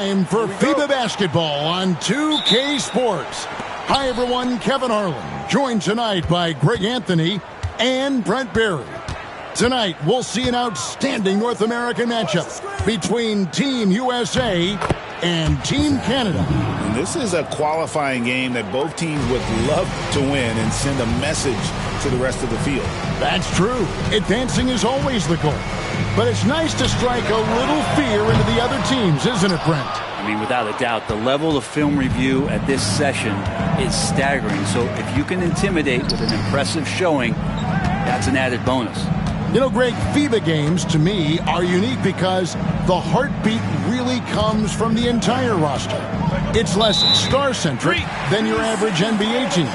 Time for FIBA basketball on 2K Sports. Hi, everyone. Kevin Harlan, joined tonight by Greg Anthony and Brent Berry. Tonight, we'll see an outstanding North American matchup between Team USA and Team Canada. And this is a qualifying game that both teams would love to win and send a message to the rest of the field. That's true. Advancing is always the goal. But it's nice to strike a little fear into the other teams, isn't it, Brent? I mean, without a doubt, the level of film review at this session is staggering. So if you can intimidate with an impressive showing, that's an added bonus. You know, Greg, FIBA games, to me, are unique because the heartbeat really comes from the entire roster. It's less star-centric than your average NBA team.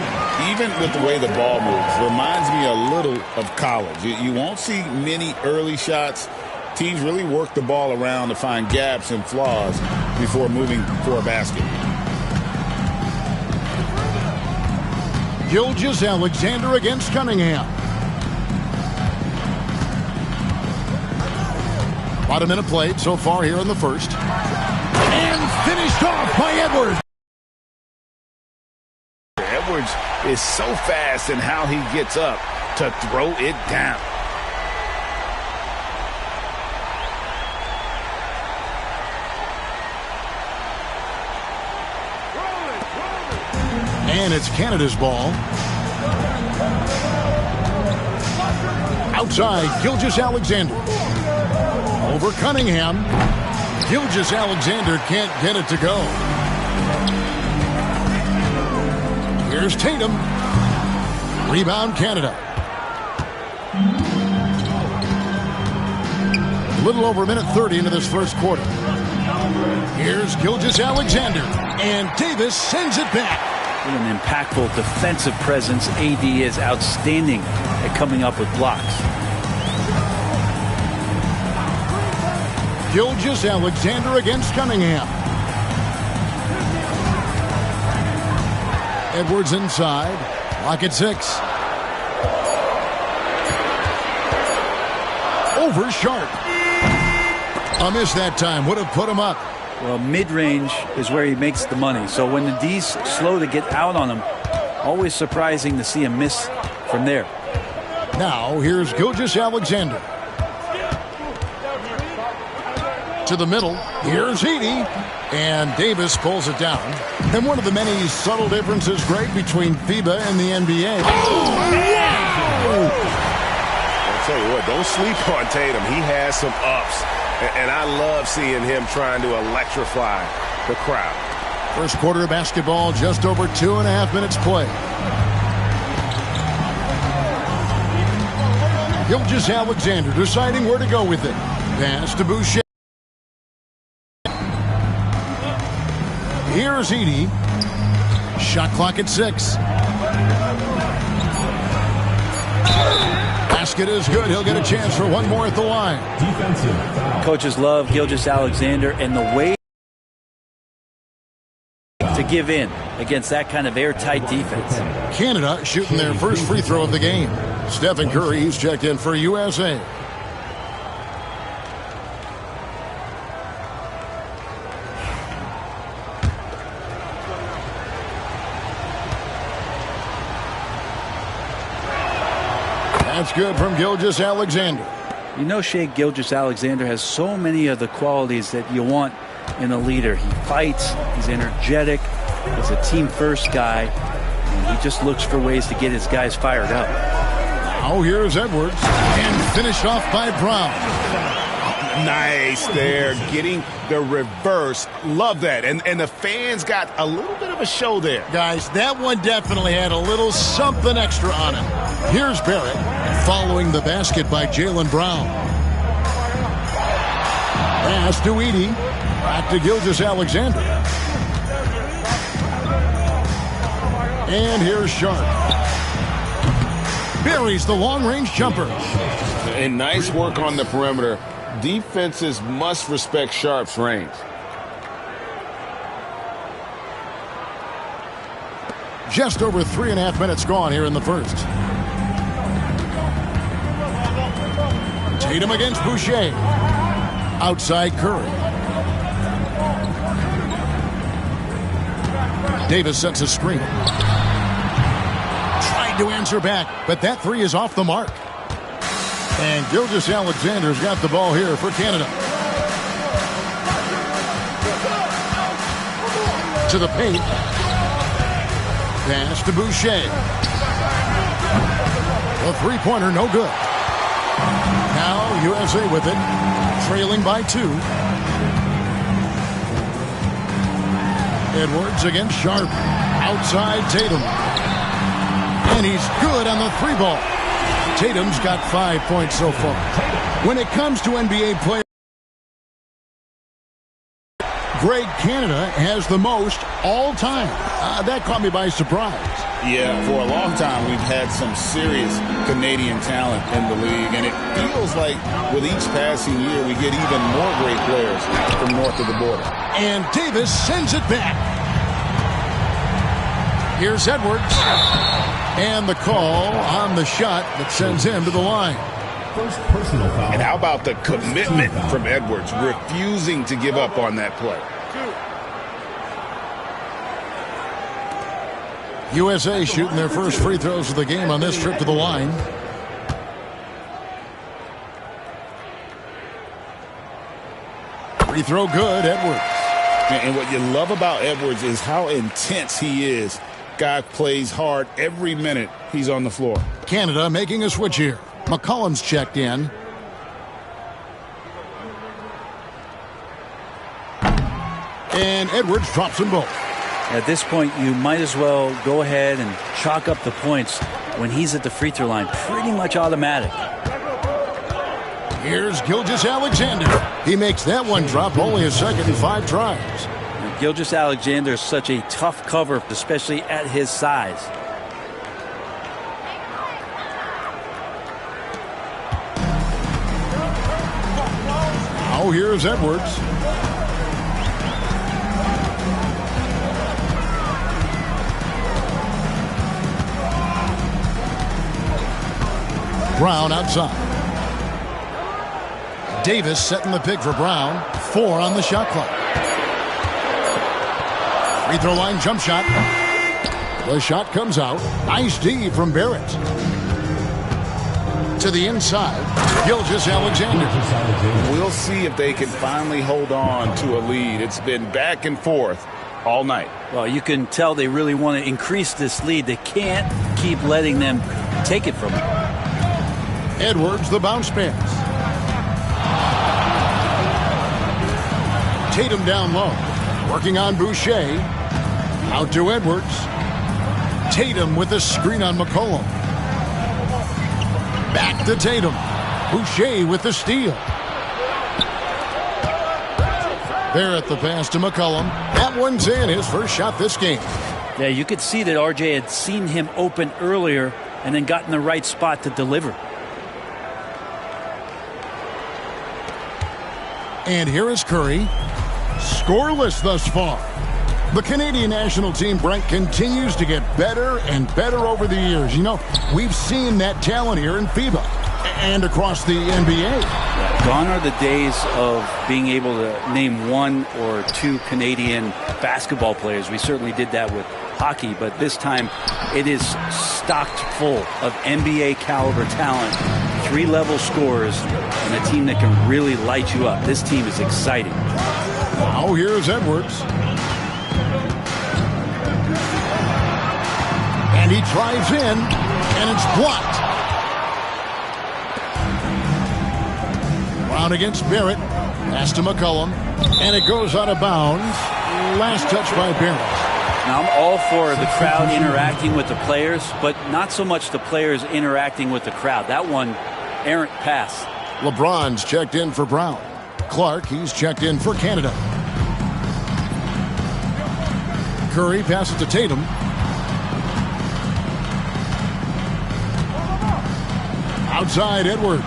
Even with the way the ball moves, reminds me a little of college. You won't see many early shots. Teams really work the ball around to find gaps and flaws before moving for a basket. Gilgeous-Alexander against Cunningham. About a minute played so far here in the first. And finished off by Edwards. Edwards is so fast in how he gets up to throw it down. And it's Canada's ball. Outside, Gilgeous-Alexander. Over Cunningham. Gilgeous-Alexander can't get it to go. Here's Tatum. Rebound, Canada. A little over a minute 30 into this first quarter. Here's Gilgeous-Alexander. And Davis sends it back. What an impactful defensive presence. AD is outstanding at coming up with blocks. Gilgeous-Alexander against Cunningham. Edwards inside. Lock at 6. Over Sharp. A miss that time. Would have put him up. Well, mid-range is where he makes the money. So when the D's slow to get out on him, always surprising to see him miss from there. Now, here's Gilgeous-Alexander. To the middle. Here's Heaney. And Davis pulls it down. And one of the many subtle differences, Greg, between FIBA and the NBA. Oh, wow! I'll tell you what, don't sleep on Tatum. He has some ups. And I love seeing him trying to electrify the crowd. First quarter of basketball, just over 2.5 minutes play. Gilgeous-Alexander deciding where to go with it. Pass to Boucher. Here's Edey. Shot clock at 6. Basket is good. He'll get a chance for one more at the line. Coaches love Gilgeous-Alexander and the way to give in against that kind of airtight defense. Canada shooting their first free throw of the game. Stephen Curry, he's checked in for USA. That's good from Gilgeous-Alexander. You know, Shea Gilgeous-Alexander has so many of the qualities that you want in a leader. He fights, he's energetic, he's a team-first guy, and he just looks for ways to get his guys fired up. Now here's Edwards, and finished off by Brown. Nice there, getting the reverse. Love that. And the fans got a little bit of a show there. Guys, that one definitely had a little something extra on him. Here's Barrett, following the basket by Jaylen Brown. Pass to Edey. Back to Gilgeous-Alexander. And here's Sharp. Buries the long-range jumper. And nice work on the perimeter. Defenses must respect Sharp's range. Just over 3.5 minutes gone here in the first. Tatum against Boucher. Outside Curry. Davis sets a screen. Tried to answer back, but that three is off the mark. And Gilgeous-Alexander's got the ball here for Canada. To the paint. Pass to Boucher. The three-pointer, no good. Now USA with it, trailing by 2. Edwards against Sharp. Outside Tatum. And he's good on the three ball. Tatum's got 5 points so far. When it comes to NBA players, Greg, Canada has the most all time. That caught me by surprise. Yeah, for a long time we've had some serious Canadian talent in the league, and it feels like with each passing year we get even more great players from north of the border. And Davis sends it back. Here's Edwards. And the call on the shot that sends him to the line. First personal foul. And how about the commitment from Edwards, refusing to give up on that play? USA shooting their first free throws of the game on this trip to the line. Free throw good, Edwards. And what you love about Edwards is how intense he is. Guy plays hard every minute he's on the floor. Canada making a switch here. McCollum's checked in. And Edwards drops them both. At this point, you might as well go ahead and chalk up the points when he's at the free throw line. Pretty much automatic. Here's Gilgeous-Alexander. He makes that one drop, only a second in 5 tries. Gilgeous-Alexander is such a tough cover, especially at his size. Now here's Edwards. Brown outside. Davis setting the pick for Brown. 4 on the shot clock. Free throw line jump shot. The shot comes out. Nice D from Barrett. To the inside. Gilgeous-Alexander. We'll see if they can finally hold on to a lead. It's been back and forth all night. Well, you can tell they really want to increase this lead. They can't keep letting them take it from them. Edwards, the bounce pass. Tatum down low. Working on Boucher. Out to Edwards. Tatum with a screen on McCollum. Back to Tatum. Boucher with the steal. Barrett the pass to McCollum. That one's in, his first shot this game. Yeah, you could see that RJ had seen him open earlier and then got in the right spot to deliver. And here is Curry. Scoreless thus far. The Canadian national team, Brent, continues to get better and better over the years. You know, we've seen that talent here in FIBA and across the NBA. Gone are the days of being able to name 1 or 2 Canadian basketball players. We certainly did that with hockey, but this time it is stocked full of NBA caliber talent, 3-level scorers, and a team that can really light you up. This team is exciting. Now here's Edwards. And he drives in, and it's blocked. Brown against Barrett. Pass to McCollum. And it goes out of bounds. Last touch by Barrett. Now, I'm all for the crowd interacting with the players, but not so much the players interacting with the crowd. That one, errant pass. LeBron's checked in for Brown. Clark, he's checked in for Canada. Curry passes to Tatum. Outside Edwards.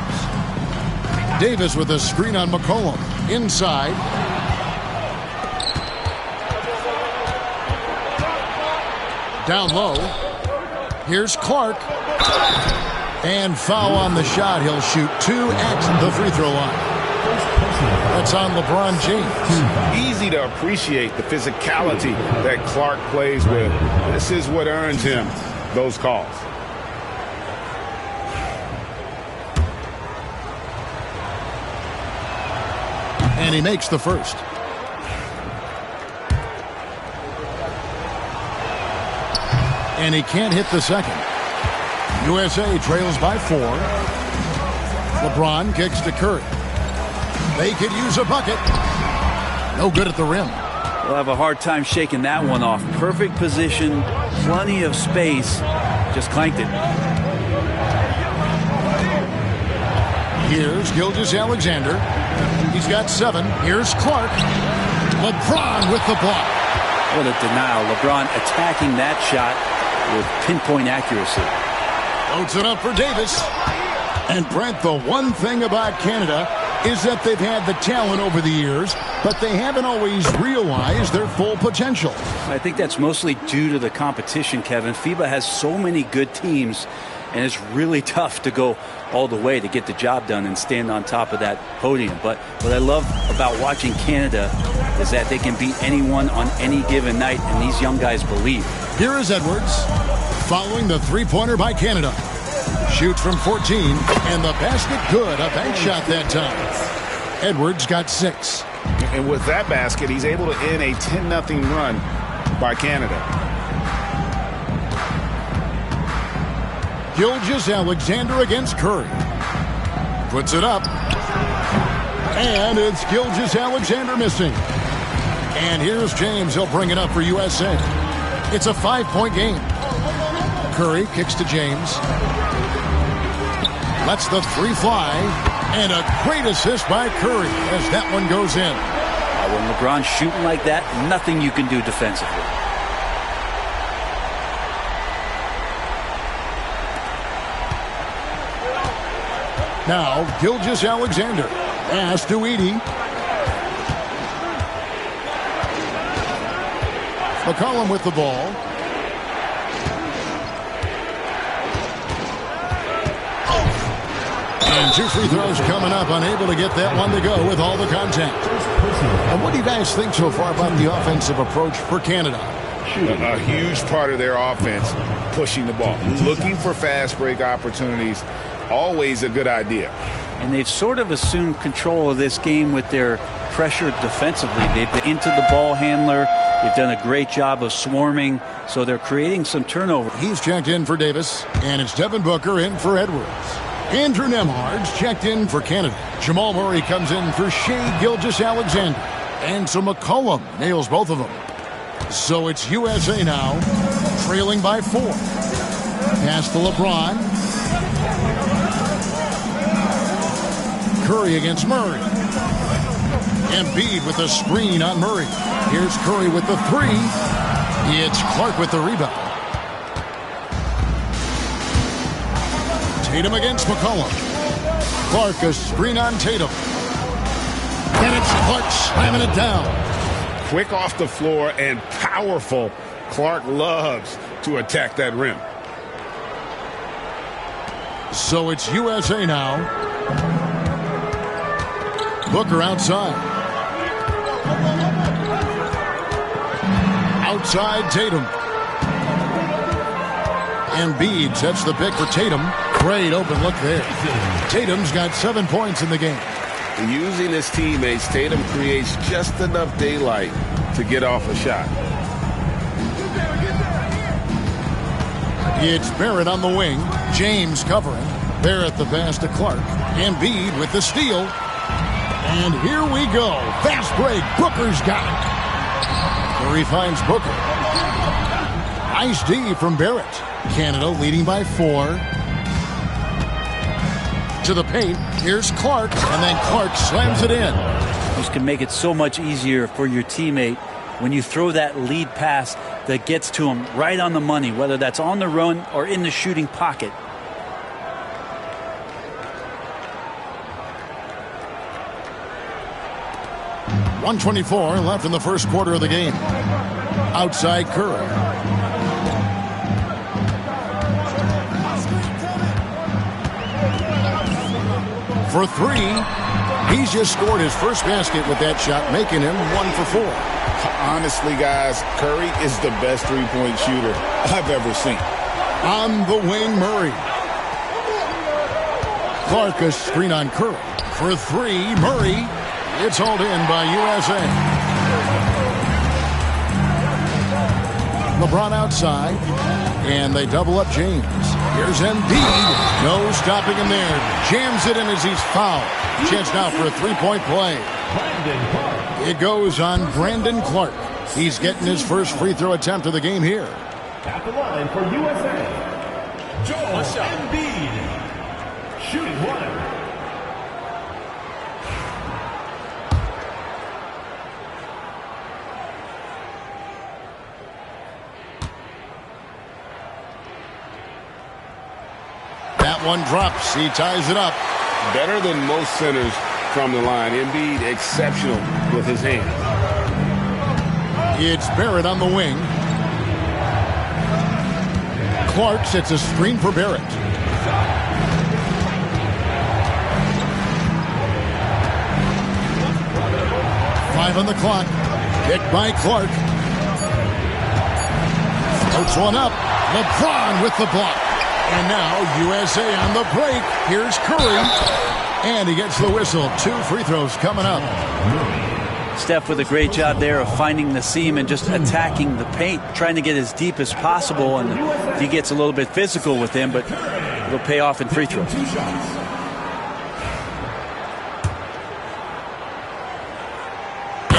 Davis with a screen on McCollum. Inside. Down low. Here's Clark. And foul on the shot. He'll shoot 2 at the free throw line. That's on LeBron James. Easy to appreciate the physicality that Clark plays with. This is what earns him those calls. And he makes the first. And he can't hit the second. USA trails by 4. LeBron kicks to Curry. They could use a bucket. No good at the rim. We'll have a hard time shaking that one off. Perfect position, plenty of space. Just clanked it. Here's Gilgeous-Alexander. He's got 7. Here's Clark. LeBron with the block. What a denial. LeBron attacking that shot with pinpoint accuracy. Loads it up for Davis. And Brent, the one thing about Canada is that they've had the talent over the years, but they haven't always realized their full potential. I think that's mostly due to the competition, Kevin. FIBA has so many good teams, and it's really tough to go all the way to get the job done and stand on top of that podium. But what I love about watching Canada is that they can beat anyone on any given night, and these young guys believe. Here is Edwards following the three-pointer by Canada. Shoots from 14, and the basket good. A bank shot that time. Edwards got 6. And with that basket, he's able to end a 10-0 run by Canada. Gilgeous-Alexander against Curry. Puts it up. And it's Gilgeous-Alexander missing. And here's James. He'll bring it up for USA. It's a 5-point game. Curry kicks to James. Lets the 3 fly. And a great assist by Curry as that one goes in. When LeBron's shooting like that, nothing you can do defensively. Now, Gilgeous-Alexander. Pass to Edey. McCollum with the ball. And 2 free throws coming up. Unable to get that one to go with all the contact. And what do you guys think so far about the offensive approach for Canada? A huge part of their offense, pushing the ball. Looking for fast break opportunities. Always a good idea. And they've sort of assumed control of this game with their pressure defensively. They've been into the ball handler. They've done a great job of swarming, so they're creating some turnover. He's checked in for Davis, and it's Devin Booker in for Edwards. Andrew Nembhard's checked in for Canada. Jamal Murray comes in for Shai Gilgeous-Alexander. And so McCollum nails both of them. So it's USA now, trailing by 4. Pass to LeBron. Curry against Murray. Embiid with a screen on Murray. Here's Curry with the 3. It's Clark with the rebound. Tatum against McCollum. Clark a screen on Tatum. And it's Clark slamming it down. Quick off the floor and powerful. Clark loves to attack that rim. So it's USA now. Booker outside. Outside Tatum. Embiid sets the pick for Tatum. Great open look there. Tatum's got 7 points in the game. Using his teammates, Tatum creates just enough daylight to get off a shot. It's Barrett on the wing. James covering. Barrett the pass to Clark. Embiid with the steal. And here we go. Fast break. Booker's got it. Curry finds Booker. Nice D from Barrett. Canada leading by 4. To the paint. Here's Clark. And then Clark slams it in. This can make it so much easier for your teammate when you throw that lead pass that gets to him right on the money, whether that's on the run or in the shooting pocket. .124 left in the first quarter of the game. Outside Curry. For 3. He's just scored his first basket with that shot, making him 1 for 4. Honestly, guys, Curry is the best three-point shooter I've ever seen. On the wing, Murray. Clark a screen on Curry. For 3, Murray. It's hauled in by USA. LeBron outside. And they double up James. Here's Embiid. No stopping him there. Jams it in as he's fouled. Chance now for a three-point play. It goes on Brandon Clark. He's getting his first free throw attempt of the game here. At the line for USA, Joel Embiid. Shooting 1. That one drops. He ties it up. Better than most centers from the line. Embiid exceptional with his hands. It's Barrett on the wing. Clark sets a screen for Barrett. Five on the clock. Kicked by Clark. Floats one up. LeBron with the block. And now USA on the break. Here's Curry. And he gets the whistle. 2 free throws coming up. Steph with a great job there of finding the seam and just attacking the paint, trying to get as deep as possible. And he gets a little bit physical with him, but it'll pay off in free throws.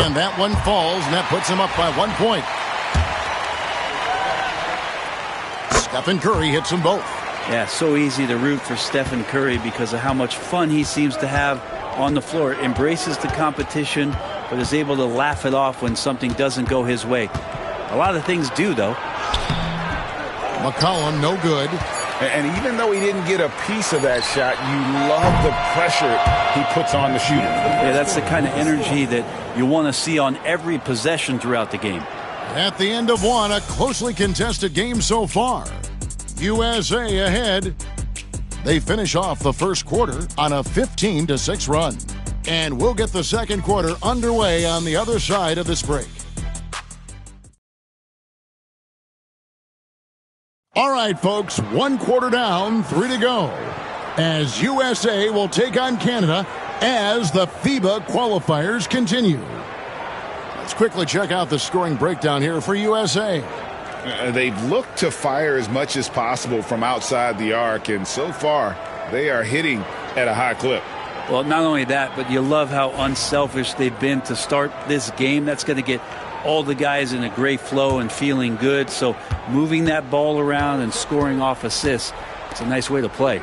And that one falls, and that puts him up by 1 point. Stephen Curry hits them both. Yeah, so easy to root for Stephen Curry because of how much fun he seems to have on the floor. Embraces the competition, but is able to laugh it off when something doesn't go his way. A lot of things do, though. McCollum, no good. And even though he didn't get a piece of that shot, you love the pressure he puts on the shooter. Yeah, that's the kind of energy that you want to see on every possession throughout the game. At the end of one, a closely contested game so far. USA ahead. They finish off the first quarter on a 15-6 run. And we'll get the second quarter underway on the other side of this break. All right, folks, 1 quarter down, 3 to go. As USA will take on Canada as the FIBA qualifiers continue. Let's quickly check out the scoring breakdown here for USA. They've looked to fire as much as possible from outside the arc, and so far they are hitting at a high clip. Well, not only that, but you love how unselfish they've been to start this game. That's going to get all the guys in a great flow and feeling good. So moving that ball around and scoring off assists, it's a nice way to play.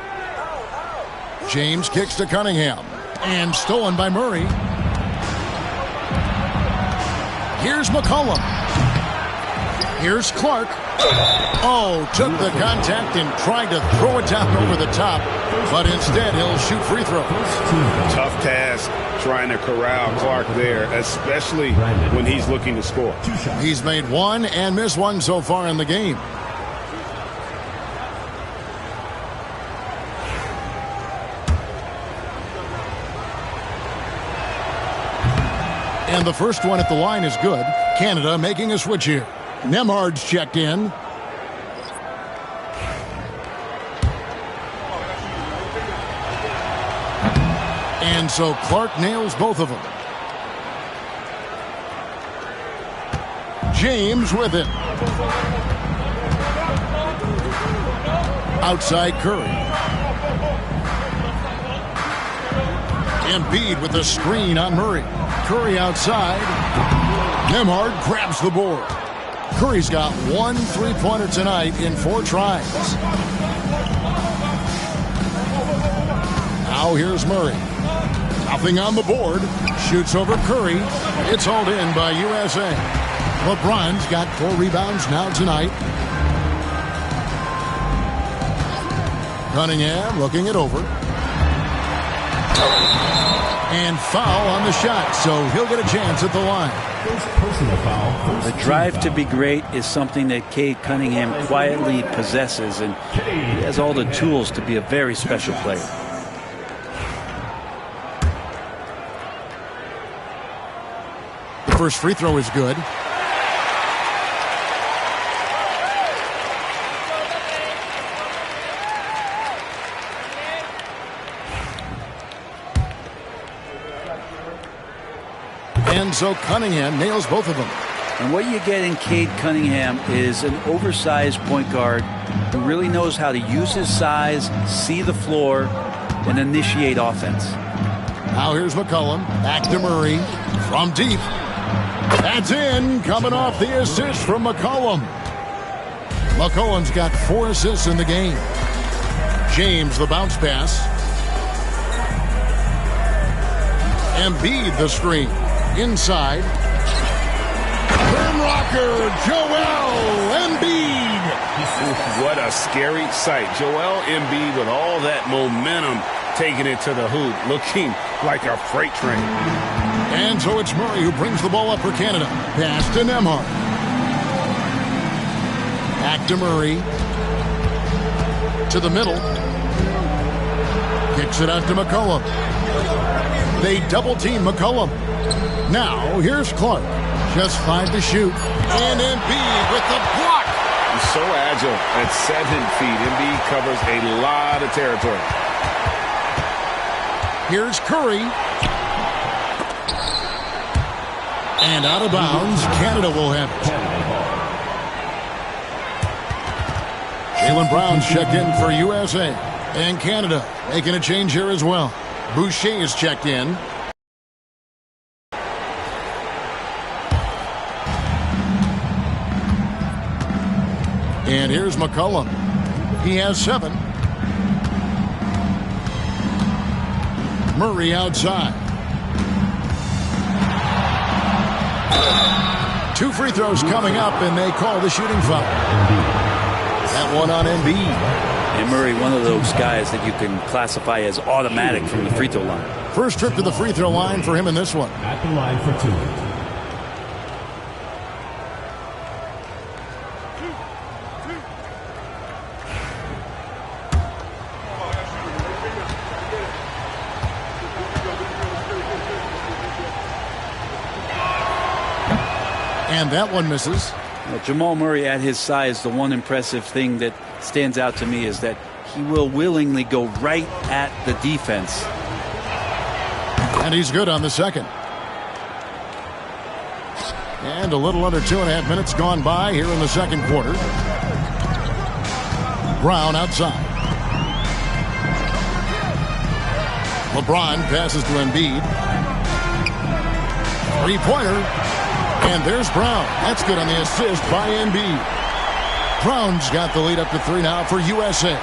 James kicks to Cunningham, and stolen by Murray. Here's McCollum. Here's Clark. Oh, took the contact and tried to throw it down over the top, but instead he'll shoot free throws. Tough task trying to corral Clark there, especially when he's looking to score. He's made one and missed one so far in the game. And the first one at the line is good. Canada making a switch here. Nemhard's checked in. And so Clark nails both of them. James with it. Outside Curry. Embiid with a screen on Murray. Curry outside. Nemhard grabs the board. Curry's got 1 3-pointer tonight in 4 tries. Now here's Murray. Nothing on the board. Shoots over Curry. It's hauled in by USA. LeBron's got 4 rebounds now tonight. Cunningham looking it over. And foul on the shot, so he'll get a chance at the line. The drive to be great is something that Cade Cunningham quietly possesses, and he has all the tools to be a very special player. First free throw is good. And so Cunningham nails both of them. And what you get in Cade Cunningham is an oversized point guard who really knows how to use his size, see the floor, and initiate offense. Now here's McCollum. Back to Murray. From deep. That's in. Coming off the assist from McCollum. McCollum's got 4 assists in the game. James, the bounce pass. Embiid, the screen. Inside. Rim rocker, Joel Embiid. What a scary sight. Joel Embiid with all that momentum taking it to the hoop, looking like a freight train. And so it's Murray who brings the ball up for Canada. Pass to Nembhard. Back to Murray. To the middle. Kicks it out to McCollum. They double-team McCollum. Now, here's Clark. Just 5 to shoot. And Embiid with the block. He's so agile at 7 feet. Embiid covers a lot of territory. Here's Curry. And out of bounds, Canada will have it. Jaylen Brown's checked in for USA. And Canada making a change here as well. Boucher is checked in. And here's McCollum. He has 7. Murray outside. 2 free throws coming up, and they call the shooting foul. That one on Embiid. And Murray, one of those guys that you can classify as automatic from the free throw line. First trip to the free throw line for him in this one. At the line for 2. And that one misses. Well, Jamal Murray at his size, the one impressive thing that stands out to me is that he will willingly go right at the defense. And he's good on the second. And a little under 2.5 minutes gone by here in the second quarter. Brown outside. LeBron passes to Embiid. 3-pointer. And there's Brown. That's good on the assist by Embiid. Brown's got the lead up to 3 now for USA.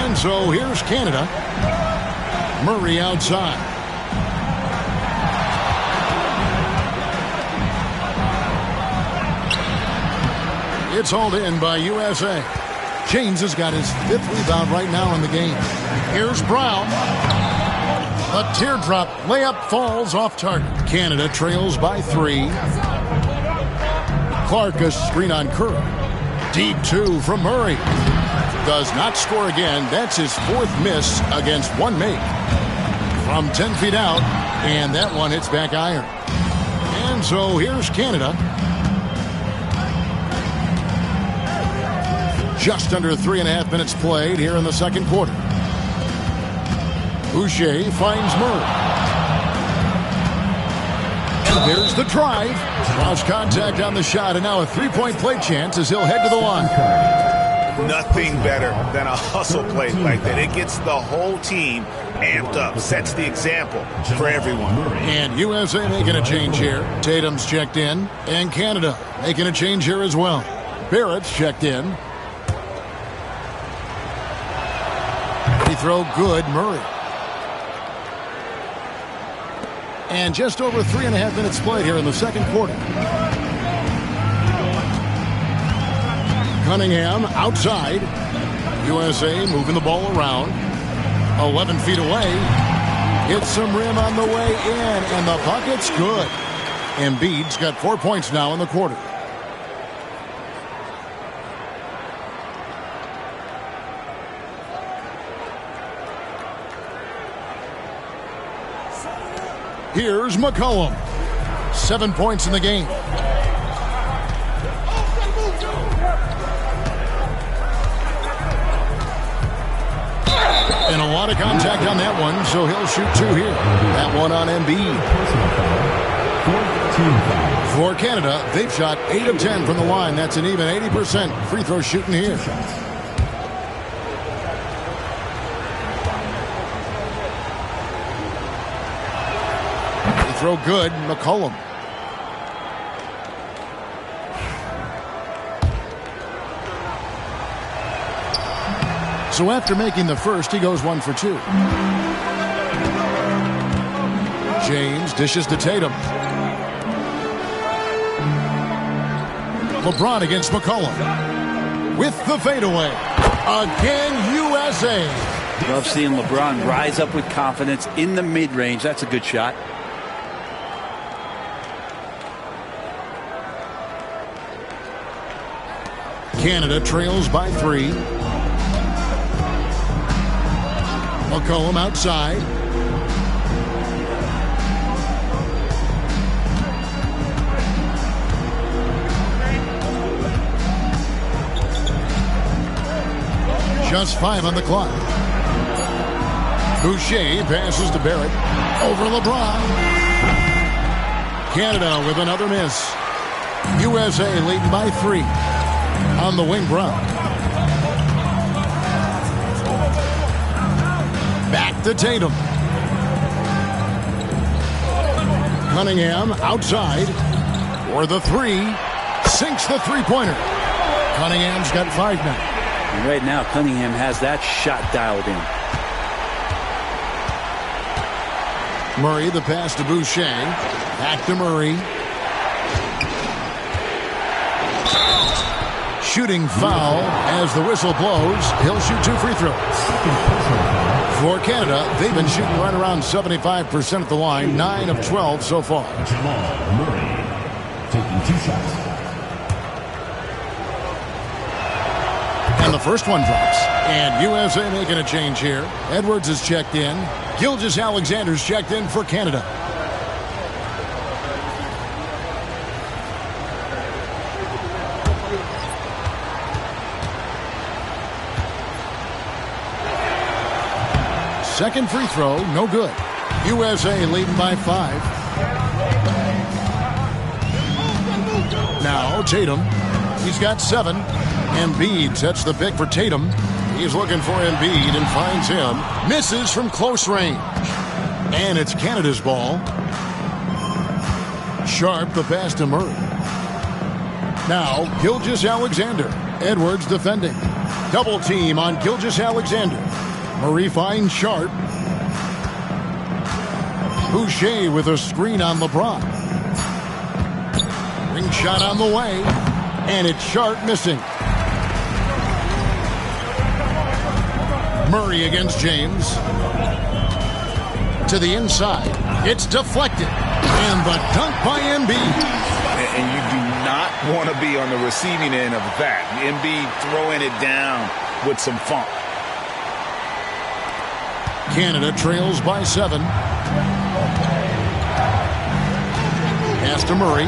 And so here's Canada. Murray outside. It's hauled in by USA. James has got his 5th rebound right now in the game. Here's Brown. A teardrop layup falls off target. Canada trails by 3. Clark a screen on Curry. Deep 2 from Murray. Does not score again. That's his 4th miss against 1 make. From 10 feet out. And that one hits back iron. And so here's Canada. Just under 3.5 minutes played here in the second quarter. Boucher finds Murray. And there's the drive. Cross contact on the shot, and now a 3-point play chance as he'll head to the line. Nothing better than a hustle play like that. It gets the whole team amped up, sets the example for everyone. And USA making a change here. Tatum's checked in, and Canada making a change here as well. Barrett's checked in. Free throw good, Murray. And just over 3.5 minutes played here in the second quarter. Cunningham outside. USA moving the ball around. 11 feet away. Hits some rim on the way in, and the bucket's good. Embiid's got 4 points now in the quarter. Here's McCollum. 7 points in the game. And a lot of contact on that one, so he'll shoot 2 here. That one on Embiid. For Canada, they've shot 8 of 10 from the line. That's an even 80% free throw shooting here. Free throw good, McCollum. So after making the first, he goes 1 for 2. James dishes to Tatum. LeBron against McCollum. With the fadeaway. Again, USA. Love seeing LeBron rise up with confidence in the mid-range. That's a good shot. Canada trails by 3. McCollum outside. Just 5 on the clock. Boucher passes to Barrett. Over LeBron. Canada with another miss. USA leading by 3. On the wing, Brown. Back to Tatum. Cunningham outside for the 3. Sinks the three-pointer. Cunningham's got 5 now. And right now, Cunningham has that shot dialed in. Murray, the pass to Boucher. Back to Murray. Shooting foul as the whistle blows. He'll shoot 2 free throws. For Canada, they've been shooting right around 75% at the line. 9 of 12 so far. Jamal Murray taking 2 shots. And the first one drops. And USA making a change here. Edwards is checked in. Gilgeous-Alexander's checked in for Canada. Second free throw, no good. USA leading by 5. Now Tatum. He's got 7. Embiid sets the pick for Tatum. He's looking for Embiid and finds him. Misses from close range. And it's Canada's ball. Sharp the pass to Murray. Now Gilgeous-Alexander. Edwards defending. Double team on Gilgeous-Alexander. Murray finds Sharp. Boucher with a screen on LeBron. Ring shot on the way. And it's Sharp missing. Murray against James. To the inside. It's deflected. And the dunk by Embiid. And you do not want to be on the receiving end of that. Embiid throwing it down with some funk. Canada trails by 7. Pass to Murray.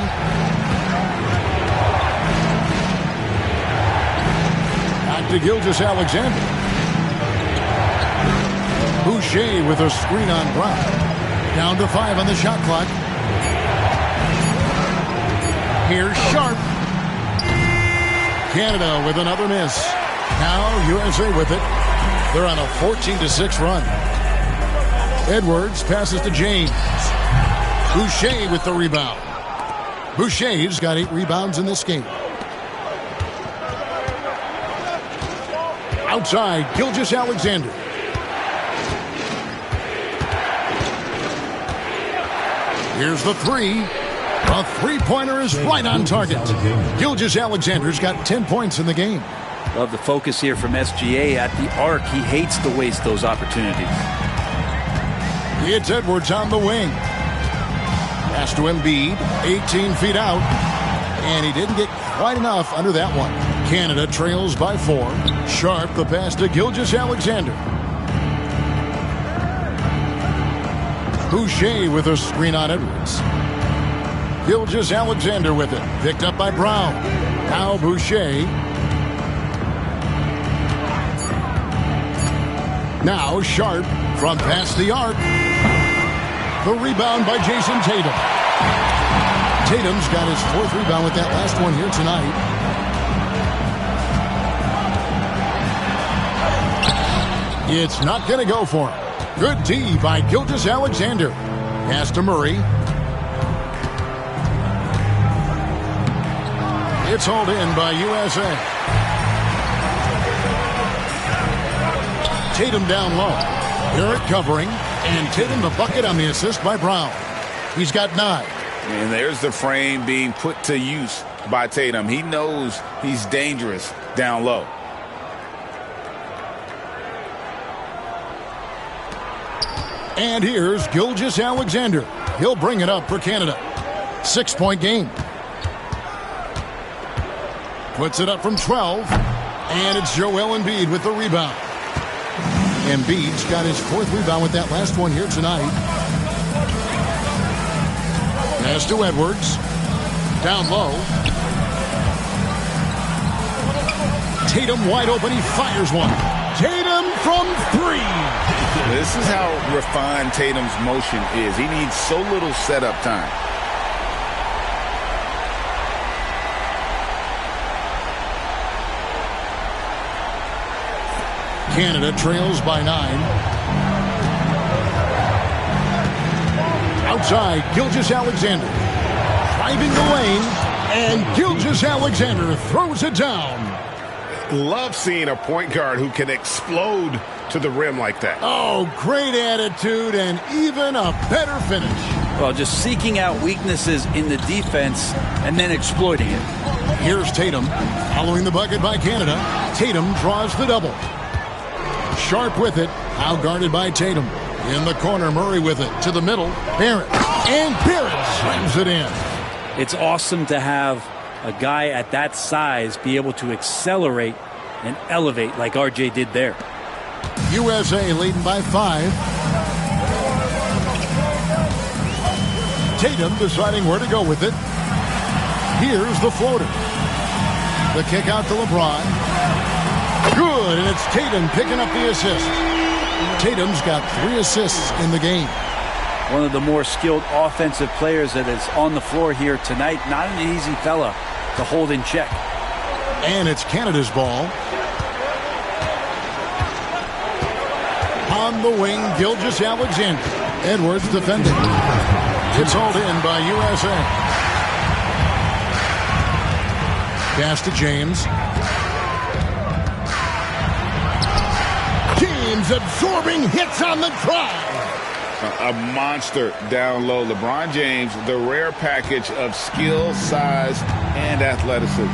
Back to Gilgeous-Alexander. Boucher with a screen on Brown. Down to 5 on the shot clock. Here's Sharp. Canada with another miss. Now USA with it. They're on a 14-6 run. Edwards passes to James. Boucher with the rebound. Boucher's got 8 rebounds in this game. Outside, Gilgeous-Alexander. Here's the 3. A three-pointer is right on target. Gilgeous-Alexander's got 10 points in the game. Love the focus here from SGA at the arc. He hates to waste those opportunities. It's Edwards on the wing. Pass to Embiid, 18 feet out. And he didn't get quite enough under that one. Canada trails by 4. Sharp the pass to Gilgeous-Alexander. Boucher with a screen on Edwards. Gilgeous-Alexander with it. Picked up by Brown. Now Boucher. Now Sharp from past the arc. The rebound by Jason Tatum. Tatum's got his 4th rebound with that last one here tonight. It's not going to go for him. Good D by Gilgeous-Alexander. Pass to Murray. It's hauled in by USA. Tatum down low. Barrett covering. And Tatum the bucket on the assist by Brown. He's got 9. And there's the frame being put to use by Tatum. He knows he's dangerous down low. And here's Gilgeous-Alexander. He'll bring it up for Canada. 6-point game. Puts it up from 12. And it's Joel Embiid with the rebound. Embiid's got his 4th rebound with that last one here tonight. Pass to Edwards. Down low. Tatum wide open. He fires one. Tatum from 3. This is how refined Tatum's motion is. He needs so little setup time. Canada trails by 9. Outside, Gilgeous-Alexander. Driving the lane, and Gilgeous-Alexander throws it down. Love seeing a point guard who can explode to the rim like that. Oh, great attitude and even a better finish. Well, just seeking out weaknesses in the defense and then exploiting it. Here's Tatum, following the bucket by Canada. Tatum draws the double. Sharp with it, now guarded by Tatum. In the corner, Murray with it, to the middle, Barrett. And Barrett slams it in. It's awesome to have a guy at that size be able to accelerate and elevate like RJ did there. USA leading by 5. Tatum deciding where to go with it. Here's the floater. The kick out to LeBron. Good, and it's Tatum picking up the assist. Tatum's got 3 assists in the game. One of the more skilled offensive players that is on the floor here tonight. Not an easy fella to hold in check. And it's Canada's ball. On the wing, Gilgeous-Alexander. Edwards defending. It's hauled in by USA. Pass to James. James absorbing hits on the drive. A monster down low. LeBron James, the rare package of skill, size, and athleticism.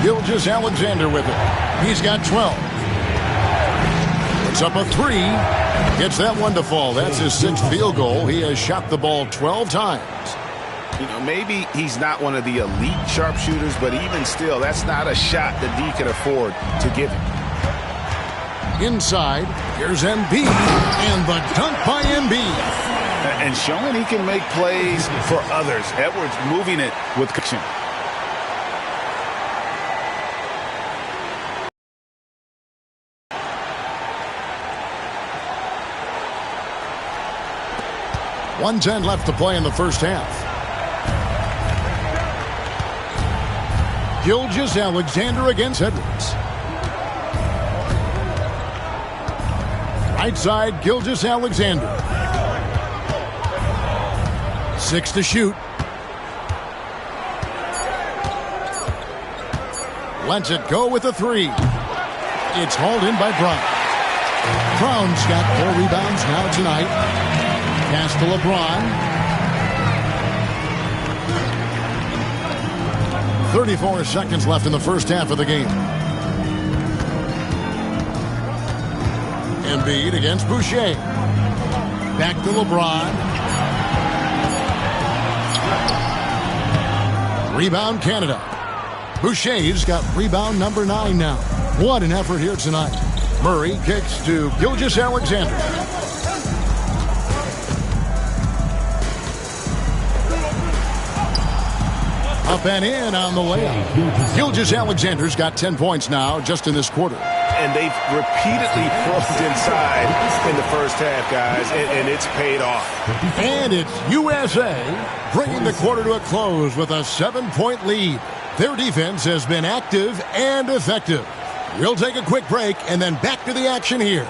Gilgeous-Alexander with it. He's got 12. Puts up a 3. Gets that one to fall. That's his 6th field goal. He has shot the ball 12 times. You know, maybe he's not one of the elite sharpshooters, but even still, that's not a shot that D can afford to give him. Inside, here's Embiid, and the dunk by Embiid. And showing he can make plays for others. Edwards moving it with conviction. .110 left to play in the first half. Gilgeous-Alexander against Edwards. Right side, Gilgeous-Alexander. 6 to shoot. Lets it go with a 3. It's hauled in by Brown. Brown's got 4 rebounds now tonight. Pass to LeBron. 34 seconds left in the first half of the game. Embiid against Boucher. Back to LeBron. Rebound Canada. Boucher's got rebound number 9 now. What an effort here tonight. Murray kicks to Gilgeous-Alexander. Up and in on the layup. Gilgeous-Alexander's got 10 points now just in this quarter. And they've repeatedly closed inside in the first half, guys, and it's paid off. And it's USA bringing the quarter to a close with a 7-point lead. Their defense has been active and effective. We'll take a quick break and then back to the action here.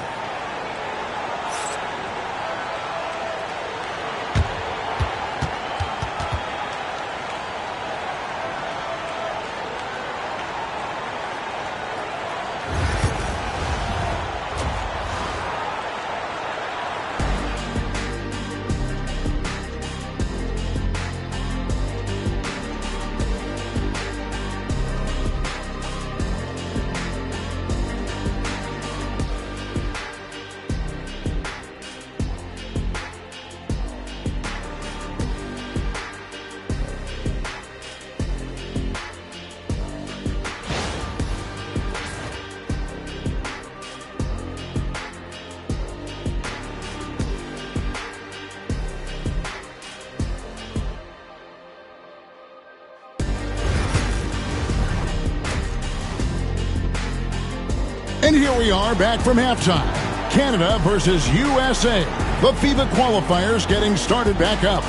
And here we are back from halftime. Canada versus USA. The FIBA qualifiers getting started back up.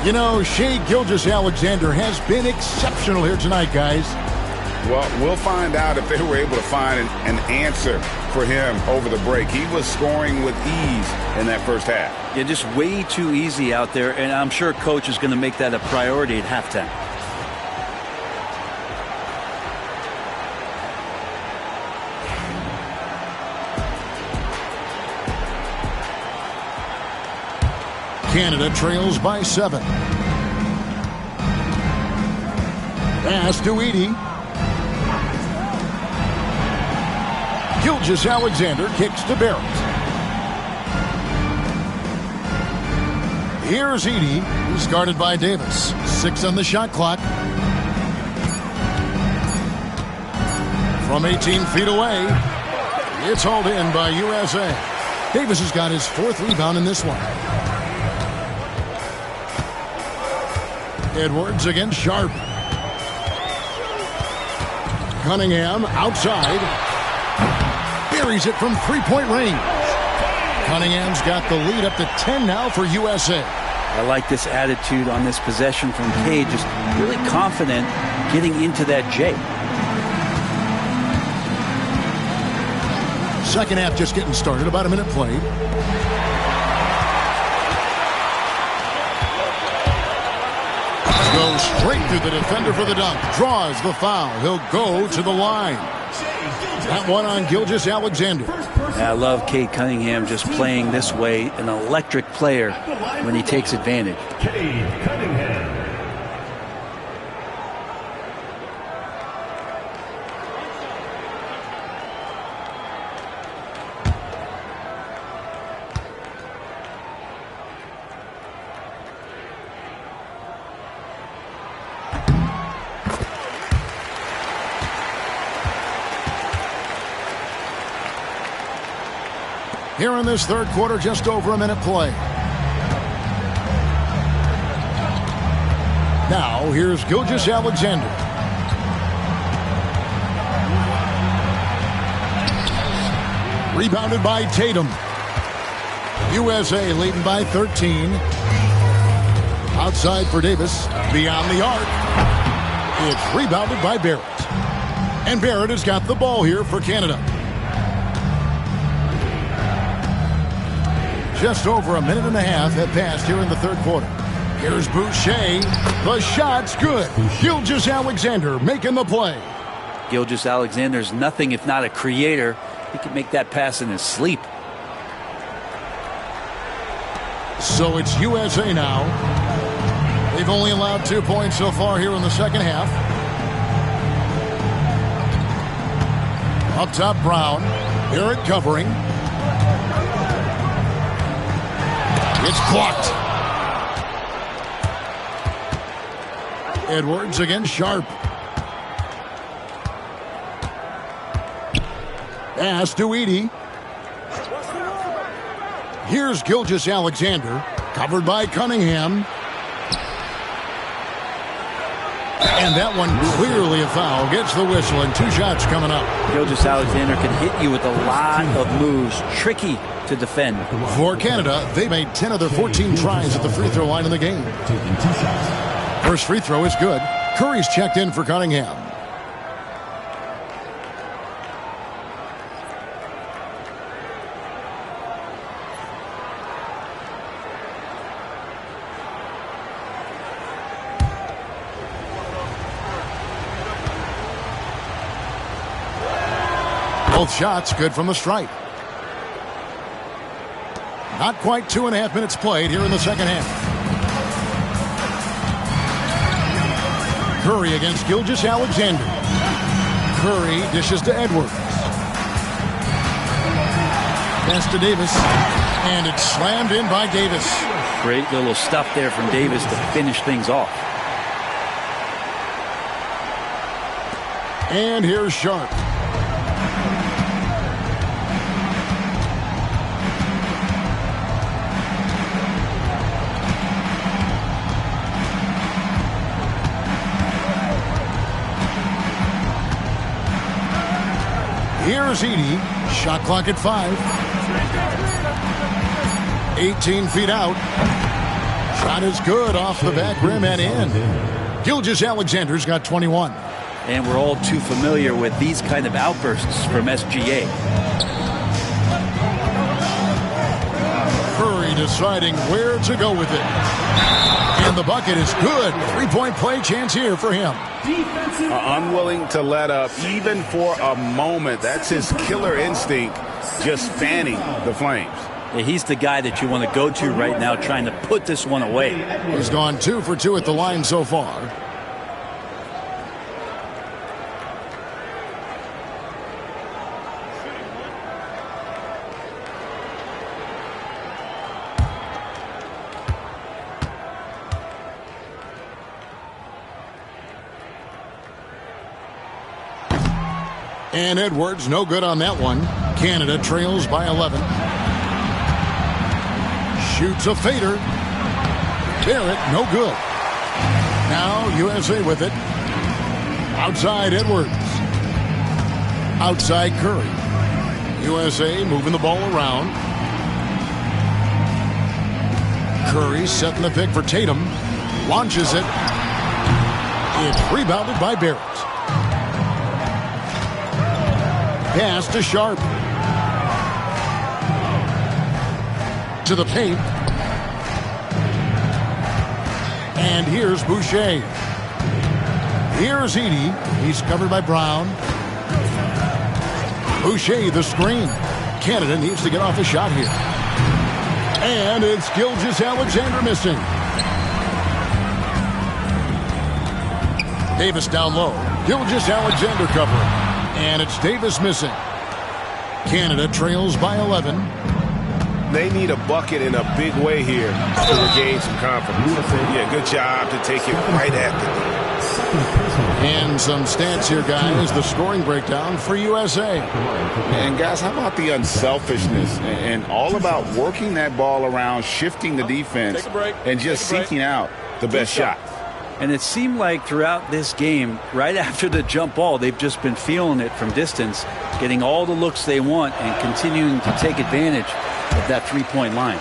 You know, Shai Gilgeous-Alexander has been exceptional here tonight, guys. Well, we'll find out if they were able to find an answer for him over the break. He was scoring with ease in that first half. Yeah, just way too easy out there, and I'm sure Coach is going to make that a priority at halftime. Canada trails by 7. Pass to Edey. Gilgeous-Alexander kicks to Barrett. Here's Edey, who's guarded by Davis. 6 on the shot clock. From 18 feet away, it's hauled in by USA. Davis has got his 4th rebound in this one. Edwards against Sharp. Cunningham outside. Buries it from 3-point range. Cunningham's got the lead up to 10 now for USA. I like this attitude on this possession from Cade. Just really confident getting into that J. Second half just getting started. About a minute played. Goes straight through the defender for the dunk. Draws the foul. He'll go to the line. That one on Gilgeous-Alexander. I love Cade Cunningham just playing this way. An electric player when he takes advantage. Cade Cunningham. Here in this third quarter, just over a minute play. Now, here's Gilgeous-Alexander. Rebounded by Tatum. USA leading by 13. Outside for Davis. Beyond the arc. It's rebounded by Barrett. And Barrett has got the ball here for Canada. Just over a minute and a half have passed here in the third quarter. Here's Boucher. The shot's good. Gilgeous-Alexander making the play. Gilgeous-Alexander's nothing if not a creator. He can make that pass in his sleep. So it's USA now. They've only allowed 2 points so far here in the second half. Up top, Brown. Barrett covering. It's blocked. Edwards against Sharp. Pass to Edey. Here's Gilgeous-Alexander, covered by Cunningham. And that one clearly a foul. Gets the whistle, and 2 shots coming up. Gilgeous-Alexander can hit you with a lot of moves. Tricky to defend. For Canada, they made 10 of their 14 tries at the free throw line in the game. First free throw is good. Curry's checked in for Cunningham. Both shots good from the stripe. Not quite 2.5 minutes played here in the second half. Curry against Gilgeous-Alexander. Curry dishes to Edwards. Pass to Davis. And it's slammed in by Davis. Great little stuff there from Davis to finish things off. And here's Sharp. Here's Edey. Shot clock at 5. 18 feet out. Shot is good off the back rim and in. Gilgeous-Alexander's got 21. And we're all too familiar with these kind of outbursts from SGA. Curry deciding where to go with it. And the bucket is good. 3-point play chance here for him. Unwilling to let up even for a moment. That's his killer instinct, just fanning the flames. Yeah, he's the guy that you want to go to right now, trying to put this one away. He's gone 2 for 2 at the line so far. And Edwards, no good on that one. Canada trails by 11. Shoots a fader. Barrett, no good. Now USA with it. Outside Edwards. Outside Curry. USA moving the ball around. Curry setting the pick for Tatum. Launches it. It's rebounded by Barrett. Pass to Sharp. To the paint. And here's Boucher. Here's Edey. He's covered by Brown. Boucher the screen. Canada needs to get off a shot here. And it's Gilgeous-Alexander missing. Davis down low. Gilgeous-Alexander covering. And it's Davis missing. Canada trails by 11. They need a bucket in a big way here to regain some confidence. Yeah, good job to take it right at them. And some stats here, guys. The scoring breakdown for USA. And guys, how about the unselfishness and all about working that ball around, shifting the defense, and just seeking out the best shot. And it seemed like throughout this game, right after the jump ball, they've just been feeling it from distance, getting all the looks they want and continuing to take advantage of that three-point line.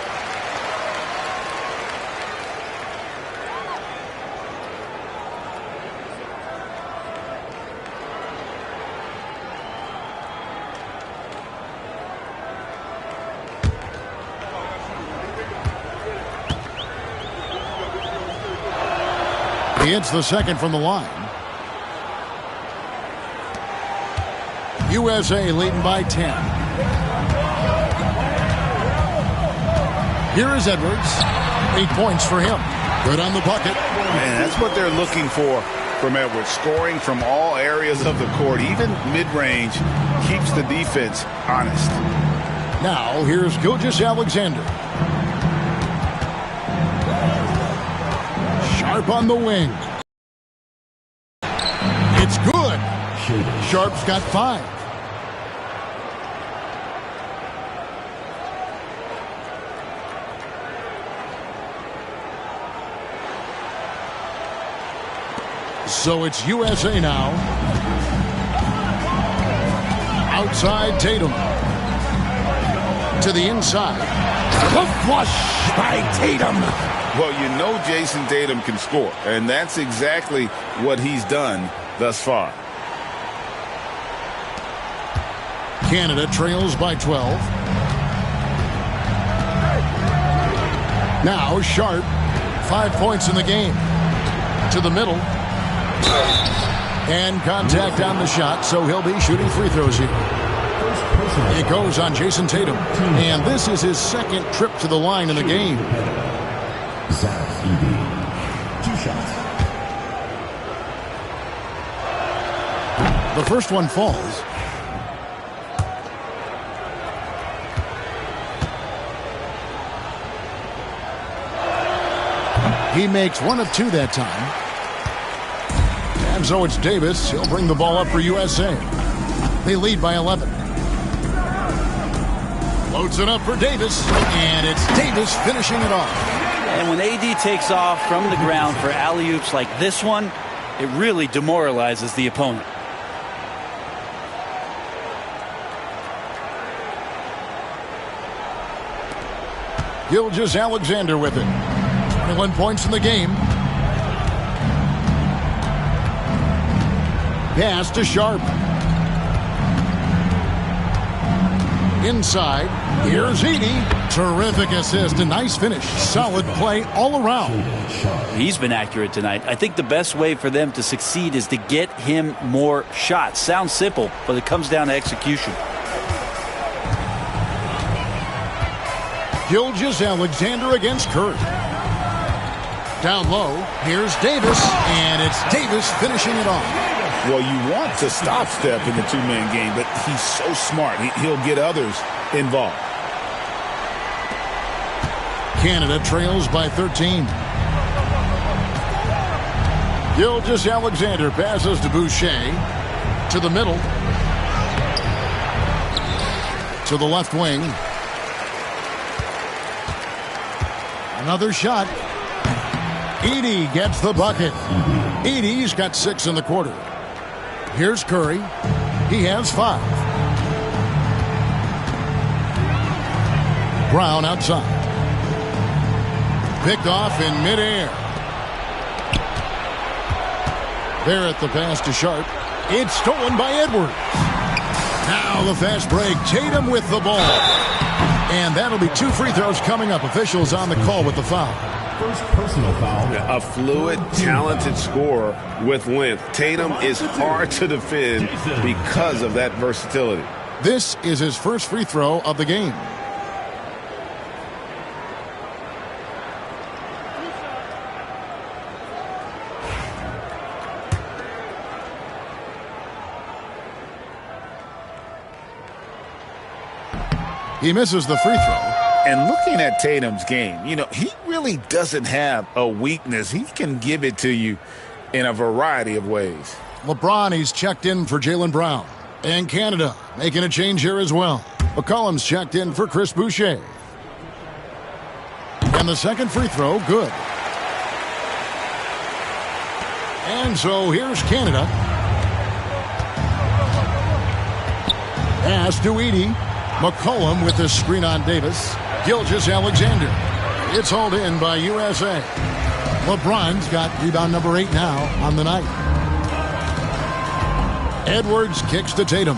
He hits the second from the line. USA leading by 10. Here is Edwards. 8 points for him. Good on the bucket. Man, that's what they're looking for from Edwards. Scoring from all areas of the court, even mid-range, keeps the defense honest. Now, here's Gilgeous-Alexander. Sharp on the wing. It's good. Sharp's got 5. So it's USA now. Outside Tatum. To the inside. The flush by Tatum. Well, you know Jason Tatum can score, and that's exactly what he's done thus far. Canada trails by 12. Now Sharp. 5 points in the game. To the middle. And contact on the shot, so he'll be shooting free throws here. It goes on Jason Tatum. And this is his second trip to the line in the game. 2 shots. The first one falls. He makes 1 of 2 that time. And so it's Davis. He'll bring the ball up for USA. They lead by 11. Loads it up for Davis. And it's Davis finishing it off. And when AD takes off from the ground for alley-oops like this one, it really demoralizes the opponent. Gilgeous-Alexander with it. 21 points in the game. Pass to Sharp. Inside. Here's Edey. Terrific assist. A nice finish. Solid play all around. He's been accurate tonight. I think the best way for them to succeed is to get him more shots. Sounds simple, but it comes down to execution. Gilgeous-Alexander against Curry. Down low, here's Davis, and it's Davis finishing it off. Well, you want to stop step in the two-man game, but he's so smart. He'll get others involved. Canada trails by 13. Gilgeous-Alexander passes to Boucher. To the middle. To the left wing. Another shot. Edey gets the bucket. Edey's got 6 in the quarter. Here's Curry. He has 5. Brown outside. Picked off in midair. Barrett the pass to Sharp. It's stolen by Edwards. Now the fast break. Tatum with the ball. And that'll be 2 free throws coming up. Officials on the call with the foul. First personal foul. A fluid, talented scorer with length. Tatum is hard to defend because of that versatility. This is his first free throw of the game. He misses the free throw. And looking at Tatum's game, you know, he really doesn't have a weakness. He can give it to you in a variety of ways. LeBron, he's checked in for Jaylen Brown. And Canada making a change here as well. McCollum's checked in for Chris Boucher. And the second free throw, good. And so here's Canada. Pass to Edey. McCollum with the screen on Davis. Gilgeous-Alexander. It's hauled in by USA. LeBron's got rebound number 8 now on the night. Edwards kicks to Tatum.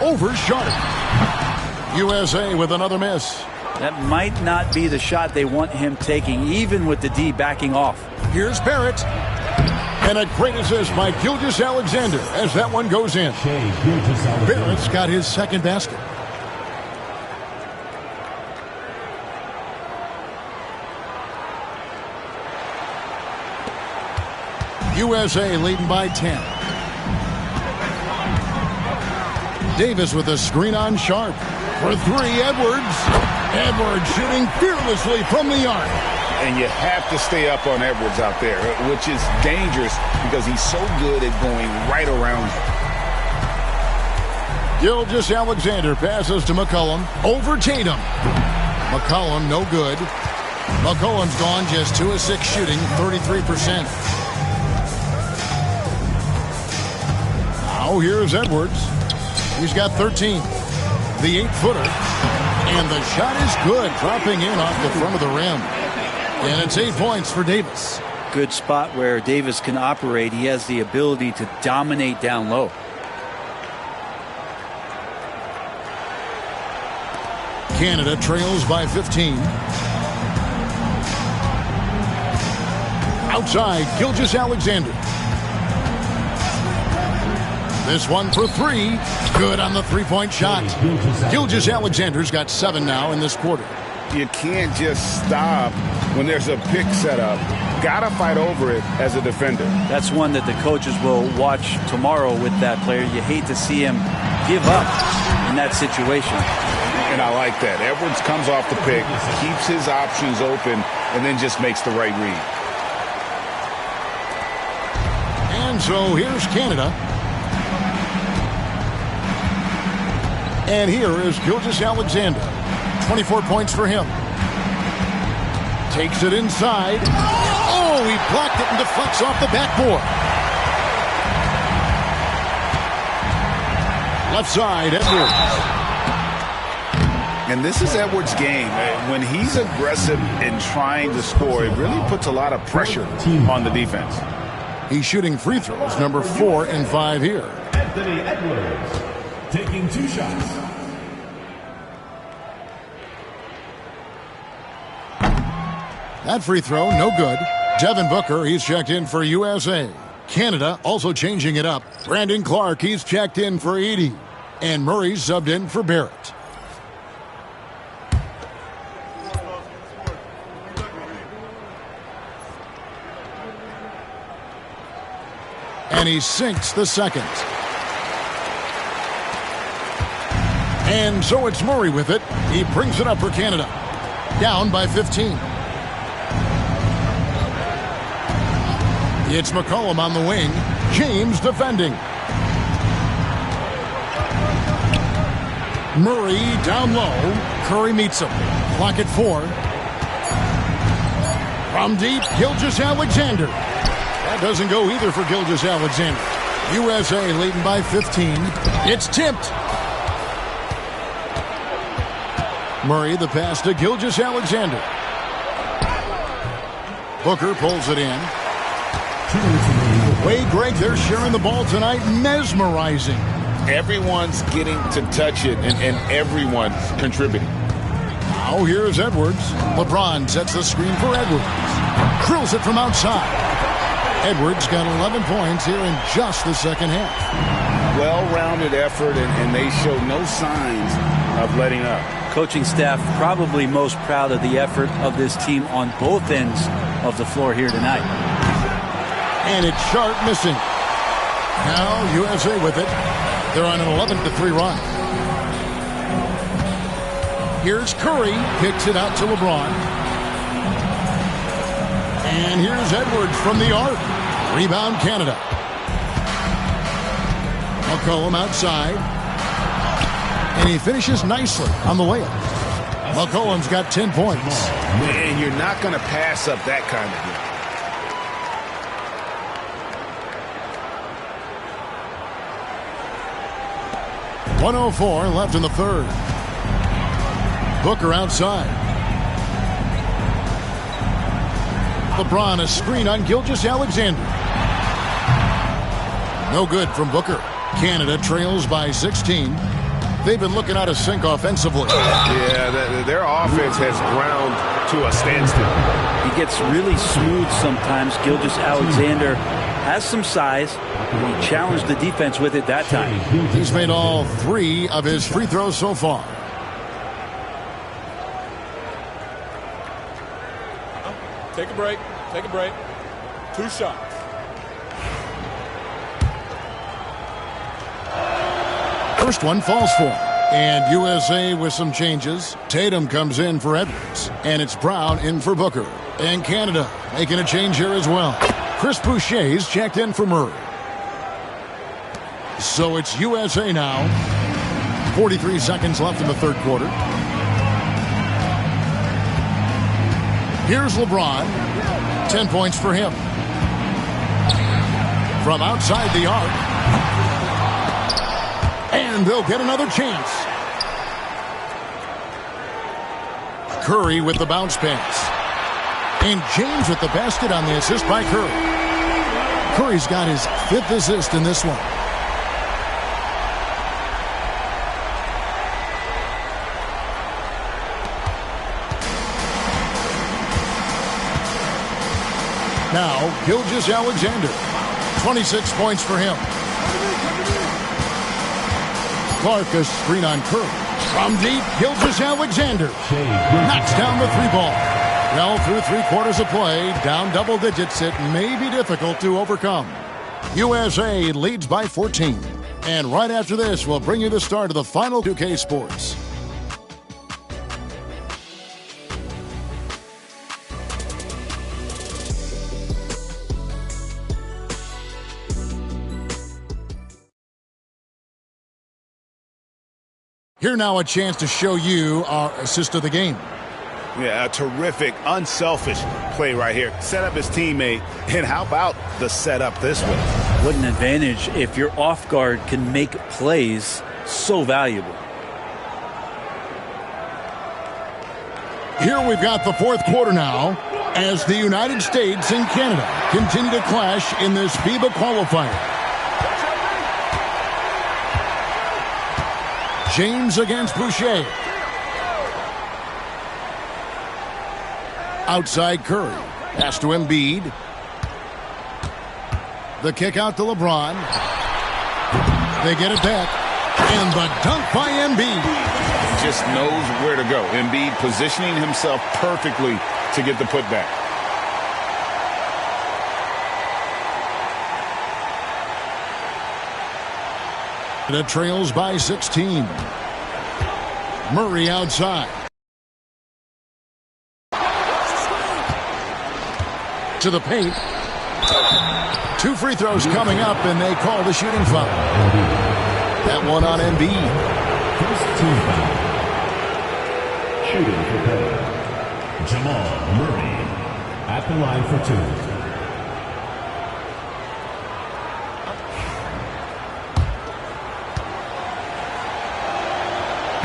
Over Sharp. USA with another miss. That might not be the shot they want him taking, even with the D backing off. Here's Barrett. And a great assist by Gilgeous-Alexander as that one goes in. Barrett's got his second basket. USA leading by 10. Davis with a screen on Sharp. For 3, Edwards. Edwards shooting fearlessly from the arc. And you have to stay up on Edwards out there, which is dangerous because he's so good at going right around you. Gilgeous-Alexander passes to McCollum. Over Tatum. McCollum no good. McCollum's gone just 2 of 6 shooting, 33%. Now here's Edwards. He's got 13. The 8-footer. And the shot is good, dropping in off the front of the rim. And it's 8 points for Davis. Good spot where Davis can operate. He has the ability to dominate down low. Canada trails by 15. Outside, Gilgeous-Alexander. This one for 3. Good on the three-point shot. Gilgeous-Alexander's got 7 now in this quarter. You can't just stop when there's a pick set up. Gotta fight over it as a defender. That's one that the coaches will watch tomorrow with that player. You hate to see him give up in that situation. And I like that. Edwards comes off the pick, keeps his options open, and then just makes the right read. And so here's Canada. And here is Gilgeous-Alexander. 24 points for him. Takes it inside. Oh, he blocked it and deflects off the backboard. Left side, Edwards. And this is Edwards' game. When he's aggressive in trying to score, it really puts a lot of pressure on the defense. He's shooting free throws, number 4 and 5 here. Anthony Edwards taking 2 shots. That free throw, no good. Devin Booker, he's checked in for USA. Canada also changing it up. Brandon Clark, he's checked in for Edey. And Murray's subbed in for Barrett. And he sinks the second. And so it's Murray with it. He brings it up for Canada. Down by 15. It's McCollum on the wing. James defending. Murray down low. Curry meets him. Clock at 4. From deep, Gilgeous-Alexander. That doesn't go either for Gilgeous-Alexander. USA leading by 15. It's tipped. Murray the pass to Gilgeous-Alexander. Booker pulls it in. Wade, Greg, they're sharing the ball tonight. Mesmerizing. Everyone's getting to touch it, and everyone's contributing. Now here's Edwards. LeBron sets the screen for Edwards. Drills it from outside. Edwards got 11 points here in just the second half. Well-rounded effort, and they show no signs of letting up. Coaching staff probably most proud of the effort of this team on both ends of the floor here tonight. And it's Sharp missing. Now USA with it. They're on an 11-3 run. Here's Curry. Kicks it out to LeBron. And here's Edwards from the arc. Rebound Canada. McCollum outside. And he finishes nicely on the layup. McCollum's got 10 points. Man, you're not going to pass up that kind of game. .104 left in the third. Booker outside. LeBron a screen on Gilgeous-Alexander. No good from Booker. Canada trails by 16. They've been looking out of sync offensively. Yeah, their offense has ground to a standstill. He gets really smooth sometimes. Gilgeous-Alexander has some size. He challenged the defense with it that time. He's made all 3 of his free throws so far. Take a break. Take a break. 2 shots. First one falls for him. And USA with some changes. Tatum comes in for Edwards. And it's Brown in for Booker. And Canada making a change here as well. Chris Boucher's checked in for Murray. So it's USA now. 43 seconds left in the third quarter. Here's LeBron. 10 points for him. From outside the arc. And they'll get another chance. Curry with the bounce pass. And James with the basket on the assist by Curry. Curry's got his 5th assist in this one. Now, Gilgeous-Alexander. 26 points for him. Clark a screen on Curry. From deep, Gilgeous-Alexander knocks down the 3-ball. Well, through 3 quarters of play, down double digits, it may be difficult to overcome. USA leads by 14. And right after this, we'll bring you the start of the final 2K Sports. Here now a chance to show you our assist of the game. Yeah, a terrific, unselfish play right here. Set up his teammate, and how about the setup this way? What an advantage if your off guard can make plays so valuable. Here we've got the 4th quarter now as the United States and Canada continue to clash in this FIBA qualifier. James against Boucher. Outside Curry. Pass to Embiid. The kick out to LeBron. They get it back. And the dunk by Embiid. He just knows where to go. Embiid positioning himself perfectly to get the putback. It trails by 16. Murray outside. To the paint. 2 free throws coming up, and they call the shooting foul. That one on Embiid. First team foul. Shooting for play. Jamal Murray at the line for 2.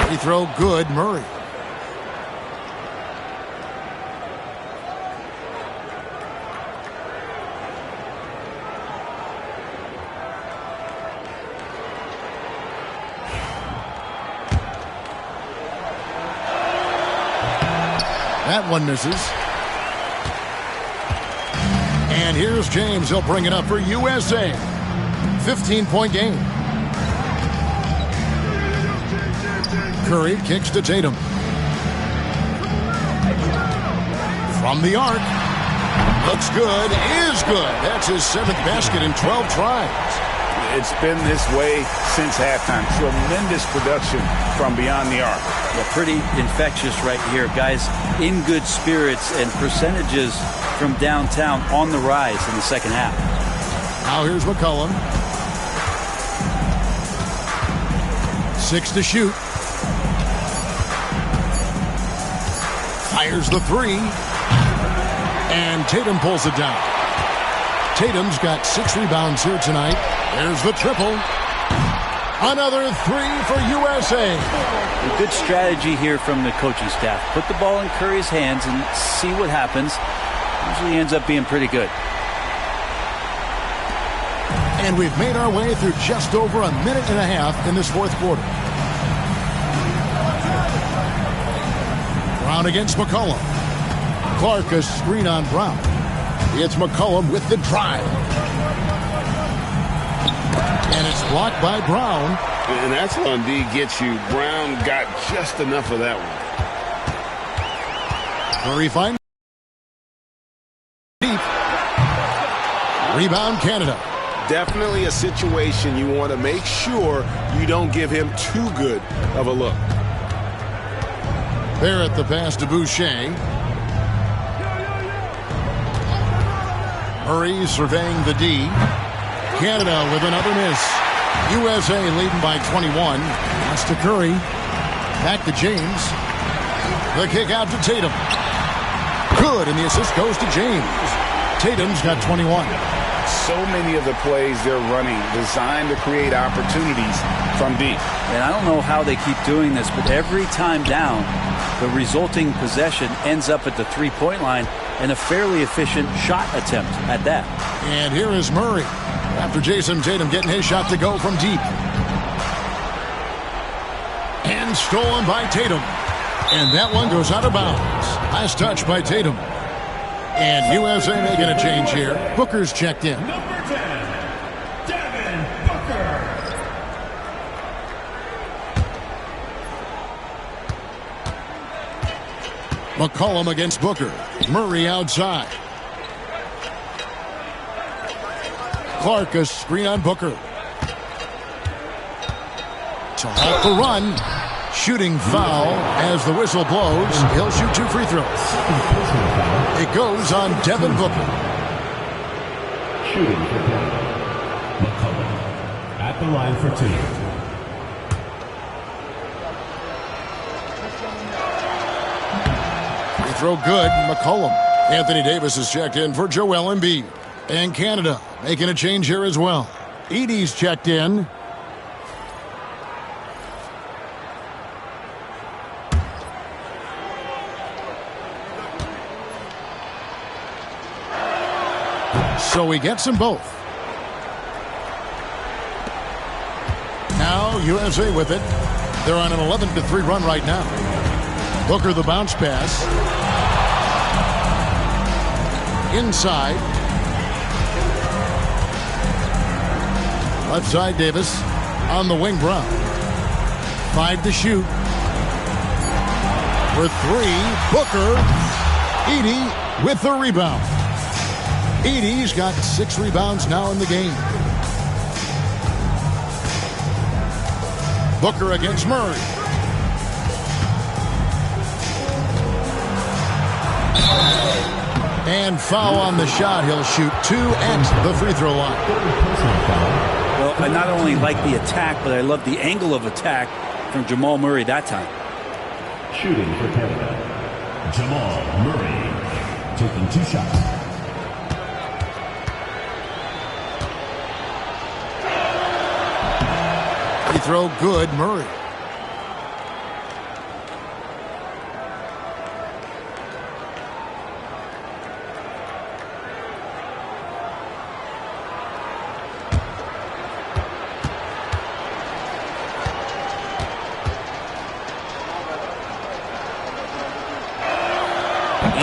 Free throw good, Murray. That one misses. And here's James. He'll bring it up for USA. 15-point game. Curry kicks to Tatum. From the arc. Looks good. Is good. That's his 7th basket in 12 tries. It's been this way since halftime. Tremendous production from beyond the arc. Yeah, pretty infectious right here. Guys in good spirits, and percentages from downtown on the rise in the second half. Now here's McCollum. 6 to shoot. Fires the 3. And Tatum pulls it down. Tatum's got 6 rebounds here tonight. There's the triple. Another 3 for USA. A good strategy here from the coaching staff. Put the ball in Curry's hands and see what happens. Usually ends up being pretty good. And we've made our way through just over a minute and a half in this 4th quarter. Brown against McCollum. Clark a screen on Brown. It's McCollum with the drive. And it's blocked by Brown. And that's how D gets you. Brown got just enough of that one. Curry finds deep. Rebound Canada. Definitely a situation you want to make sure you don't give him too good of a look. Barrett the pass to Boucher. Murray surveying the D. Canada with another miss. USA leading by 21. Pass to Curry. Back to James. The kick out to Tatum. Good, and the assist goes to James. Tatum's got 21. So many of the plays they're running designed to create opportunities from deep. And I don't know how they keep doing this, but every time down, the resulting possession ends up at the three-point line and a fairly efficient shot attempt at that. And here is Murray after Jason Tatum getting his shot to go from deep. And stolen by Tatum. And that one goes out of bounds. Last touch by Tatum. And USA making a change here. Booker's checked in. Number 10, Devin Booker. McCollum against Booker. Murray outside. Clark a screen on Booker. To halt the run. Shooting foul as the whistle blows. He'll shoot 2 free throws. It goes on Devin Booker. Shooting for Devin. McCollum at the line for 2. Free throw good. McCollum. Anthony Davis is checked in for Joel Embiid. And Canada making a change here as well. Edey's checked in. So he gets them both. Now USA with it. They're on an 11-3 run right now. Booker the bounce pass. Inside. Left side Davis. On the wing Brown. 5 to shoot. For 3. Booker. Edey with the rebound. Edey's got 6 rebounds now in the game. Booker against Murray. And foul on the shot. He'll shoot 2 at the free throw line. Well, I not only like the attack, but I love the angle of attack from Jamal Murray that time. Shooting for Canada, Jamal Murray taking 2 shots. Free throw good, Murray.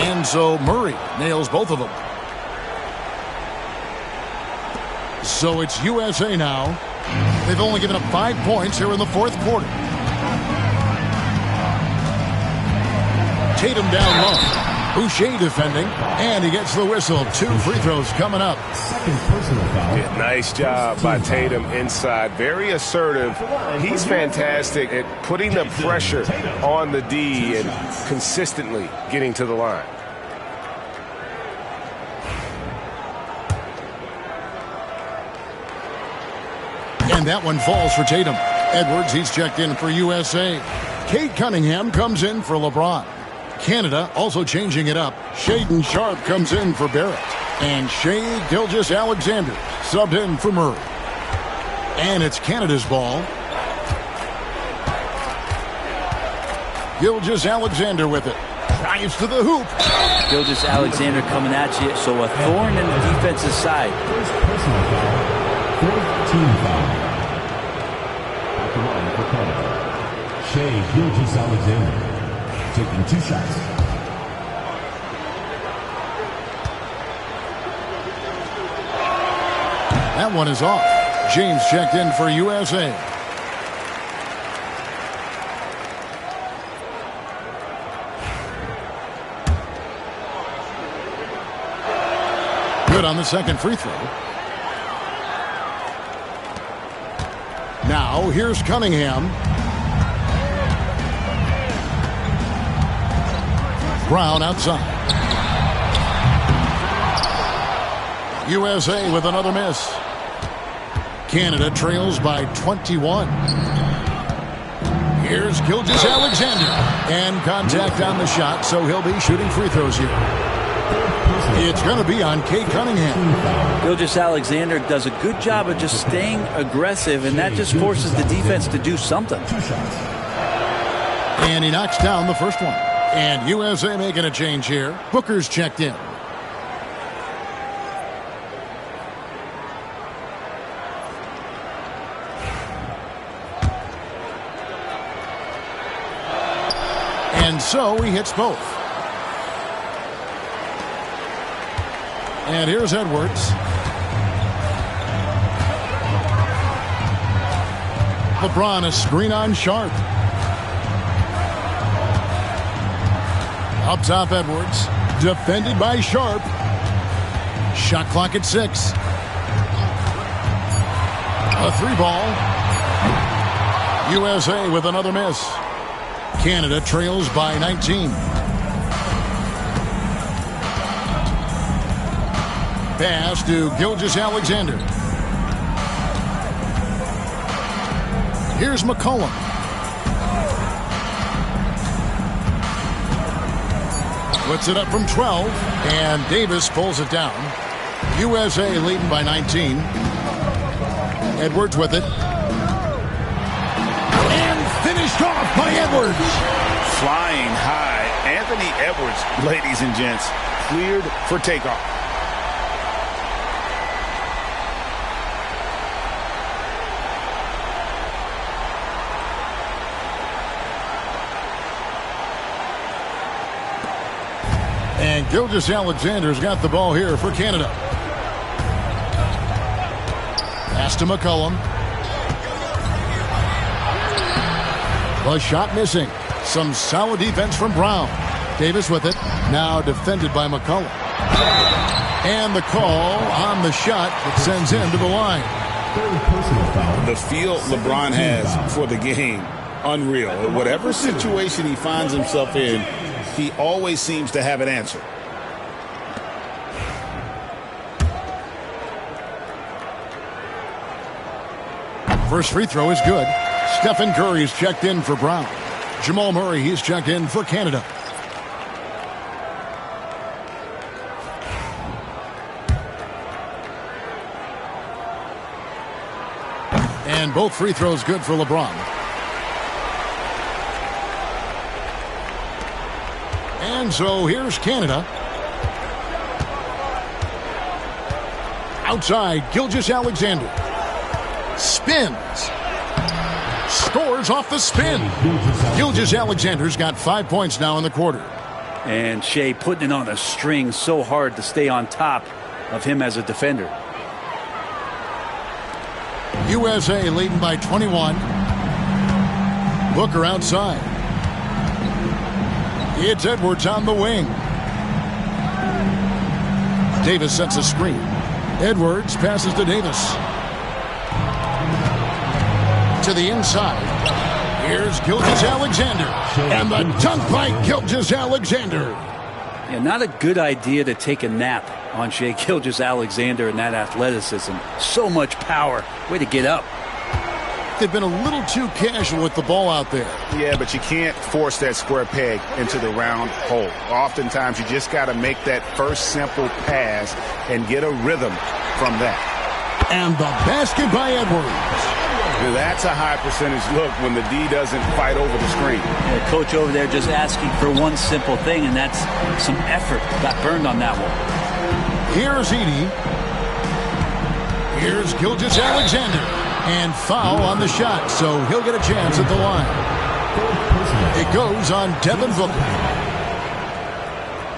And so Murray nails both of them. So it's USA now. They've only given up 5 points here in the 4th quarter. Tatum down low. Boucher defending, and he gets the whistle. 2 free throws coming up. Second personal foul. Yeah, nice job by Tatum inside. Very assertive. He's fantastic at putting the pressure on the D and consistently getting to the line. And that one falls for Tatum. Edwards, he's checked in for USA. Kate Cunningham comes in for LeBron. Canada also changing it up. Shaedon Sharp comes in for Barrett. And Shai Gilgeous-Alexander subbed in for Murray. And it's Canada's ball. Gilgeous-Alexander with it. Drives to the hoop. Gilgeous-Alexander coming at you, so a thorn in the defensive side. First personal foul. 4th team foul. At the line for Canada, Shai Gilgeous-Alexander taking 2 shots. That one is off. James checked in for USA. Good on the second free throw. Now here's Cunningham. Brown outside. USA with another miss. Canada trails by 21. Here's Gilgeous Alexander. And contact on the shot, so he'll be shooting free throws here. It's going to be on Kate Cunningham. Gilgeous Alexander does a good job of just staying aggressive, and that just forces the defense to do something. And he knocks down the first one. And USA making a change here. Booker's checked in. And so he hits both. And here's Edwards. LeBron a screen on Sharp. Up top, Edwards. Defended by Sharp. Shot clock at 6. A 3-ball. USA with another miss. Canada trails by 19. Pass to Gilgeous Alexander. Here's McCollum. Puts it up from 12, and Davis pulls it down. USA leading by 19. Edwards with it. And finished off by Edwards. Flying high. Anthony Edwards, ladies and gents, cleared for takeoff. And Gilgeous Alexander's got the ball here for Canada. Pass to McCollum. The shot missing. Some solid defense from Brown. Davis with it. Now defended by McCollum. And the call on the shot that sends him to the line. The feel LeBron has for the game, unreal. Whatever situation he finds himself in, he always seems to have an answer. First free throw is good. Stephen Curry's checked in for Brown. Jamal Murray, he's checked in for Canada. And both free throws good for LeBron. And so here's Canada. Outside, Gilgeous Alexander. Spins. Scores off the spin. Gilgeous Alexander's got 5 points now in the quarter. And Shea putting it on a string so hard to stay on top of him as a defender. USA leading by 21. Booker outside. It's Edwards on the wing. Davis sets a screen. Edwards passes to Davis. To the inside. Here's Gilgeous Alexander. And the dunk by Gilgeous Alexander. Yeah, not a good idea to take a nap on Shea Gilgeous Alexander and that athleticism. So much power. Way to get up. They've been a little too casual with the ball out there. Yeah, but you can't force that square peg into the round hole. Oftentimes, you just got to make that first simple pass and get a rhythm from that. And the basket by Edwards. That's a high percentage look when the D doesn't fight over the screen. The coach over there just asking for one simple thing, and that's some effort. Got burned on that one. Here's Edey. Here's Gilgeous Alexander. And foul on the shot, so he'll get a chance at the line. It goes on Devin Booker.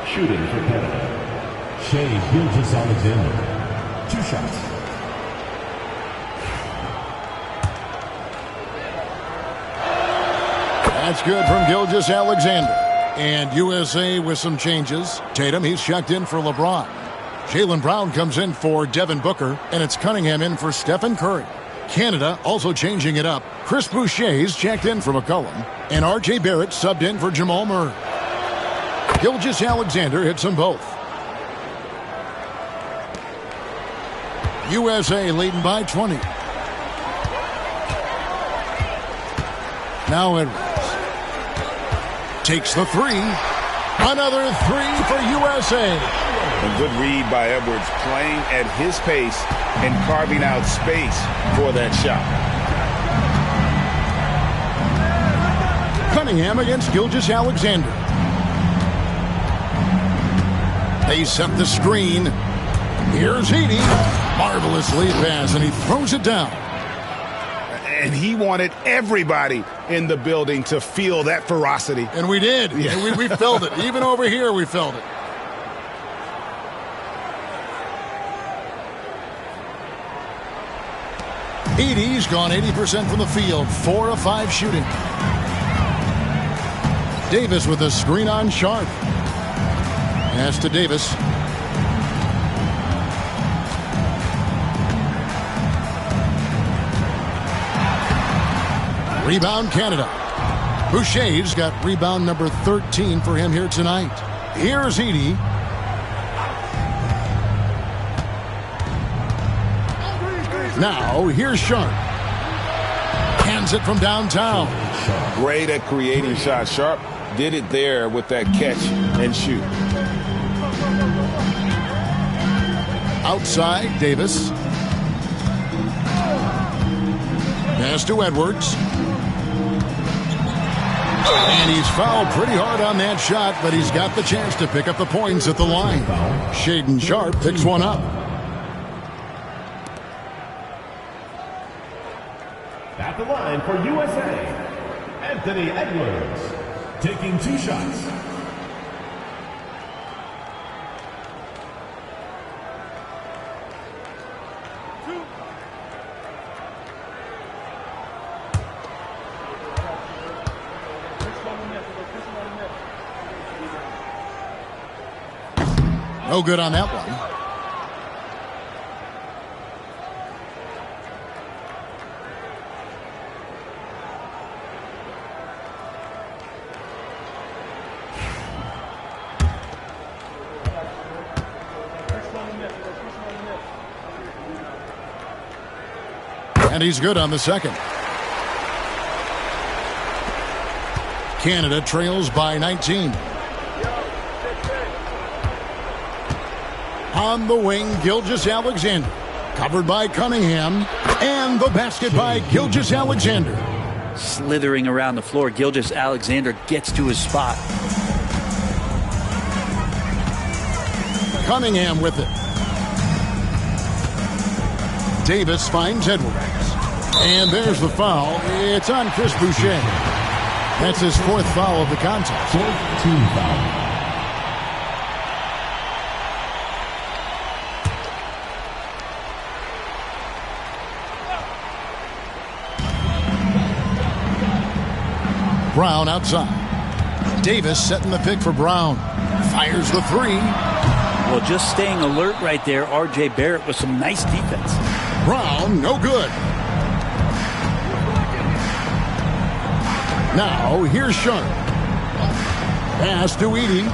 Shooting for Canada, Shea Gilgeous Alexander. 2 shots. That's good from Gilgeous Alexander. And USA with some changes. Tatum, he's checked in for LeBron. Jaylen Brown comes in for Devin Booker, and it's Cunningham in for Stephen Curry. Canada also changing it up. Chris Boucher's checked in for McCollum, and R.J. Barrett subbed in for Jamal Murray. Gilgeous Alexander hits them both. USA leading by 20. Now Edwards takes the three. Another three for USA. A good read by Edwards, playing at his pace and carving out space for that shot. Cunningham against Gilgeous-Alexander. They set the screen. Here's Edey. Marvelous lead pass, and he throws it down. And he wanted everybody in the building to feel that ferocity. And we did. Yeah. And we felt it. Even over here, we felt it. Edey's gone 80% from the field. 4 of 5 shooting. Davis with a screen on Sharp. Pass to Davis. Rebound Canada. Boucher's got rebound number 13 for him here tonight. Here's Edey. Now here's Sharp. Hands it from downtown. Great at creating shots. Sharp did it there with that catch and shoot. Outside, Davis. Pass to Edwards. And he's fouled pretty hard on that shot, but he's got the chance to pick up the points at the line. Shaedon Sharp picks one up. At the line for USA, Anthony Edwards, taking 2 shots. No good on that one. And he's good on the second. Canada trails by 19. On the wing, Gilgeous-Alexander. Covered by Cunningham. And the basket by Gilgeous-Alexander. Slithering around the floor, Gilgeous-Alexander gets to his spot. Cunningham with it. Davis finds Edwards. And there's the foul. It's on Chris Boucher. That's his 4th foul of the contest. 4th team foul. Brown outside. Davis setting the pick for Brown. Fires the three. Well, just staying alert right there, R.J. Barrett with some nice defense. Brown, no good. Now, here's Sharp. Pass to Edey.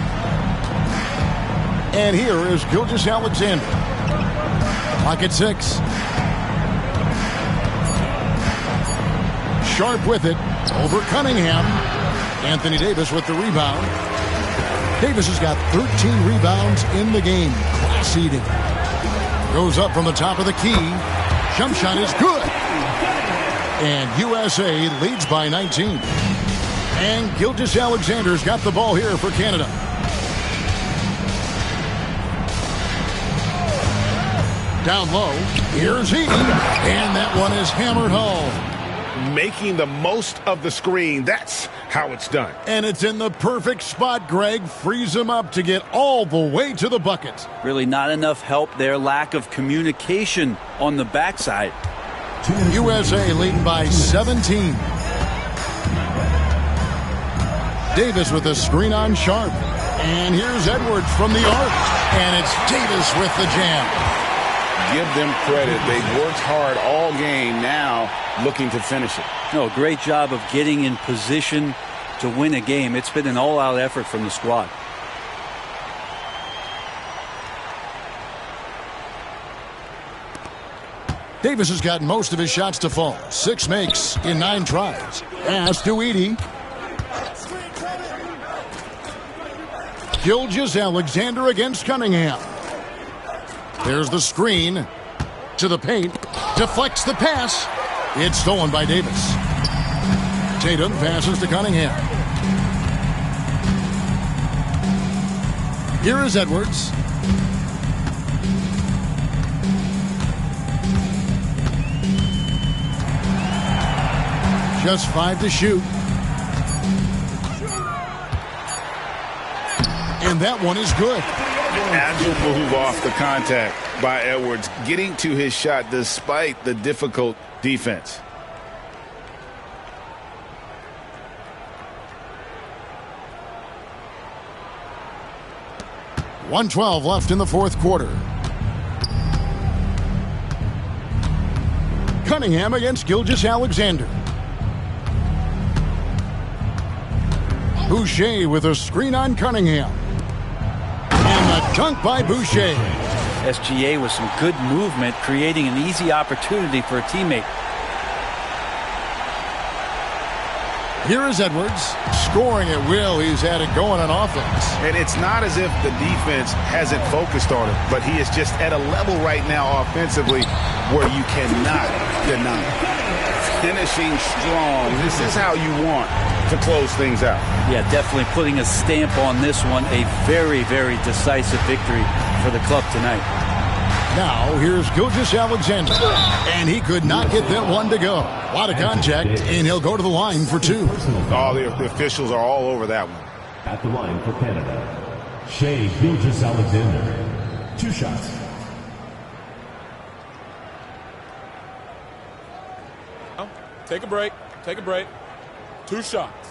And here is Gilgeous-Alexander. Clock at 6. Sharp with it. Over Cunningham. Anthony Davis with the rebound. Davis has got 13 rebounds in the game. Class eating. Goes up from the top of the key. Jump shot is good. And USA leads by 19. And Gilgeous-Alexander's got the ball here for Canada. Down low. Here's Edey. And that one is hammered home. Making the most of the screen. That's how it's done. And it's in the perfect spot, Greg. Frees him up to get all the way to the bucket. Really not enough help there. Lack of communication on the backside. USA leading by 17. Davis with a screen on Sharp. And here's Edwards from the arc. And it's Davis with the jam. Give them credit. They've worked hard all game, now looking to finish it. No, great job of getting in position to win a game. It's been an all-out effort from the squad. Davis has gotten most of his shots to fall. 6 makes in 9 tries. Pass to Edey. Gilgeous-Alexander against Cunningham. There's the screen to the paint. Deflects the pass. It's stolen by Davis. Tatum passes to Cunningham. Here is Edwards. Just 5 to shoot. And that one is good. Agile move off the contact by Edwards, getting to his shot despite the difficult defense. .112 left in the fourth quarter. Cunningham against Gilgeous-Alexander. Boucher with a screen on Cunningham. And a dunk by Boucher. SGA with some good movement, creating an easy opportunity for a teammate. Here is Edwards, scoring at will. He's had it going on offense. And it's not as if the defense hasn't focused on it, but he is just at a level right now offensively where you cannot deny it. Finishing strong. This is how you want to close things out. Yeah, definitely putting a stamp on this one. A very, very decisive victory for the club tonight. Now, here's Gilgeous-Alexander. And he could not get that one to go. A lot of contact, and he'll go to the line for 2. All the officials are all over that one. At the line for Canada, Shai Gilgeous-Alexander. 2 shots. Take a break. Take a break. 2 shots.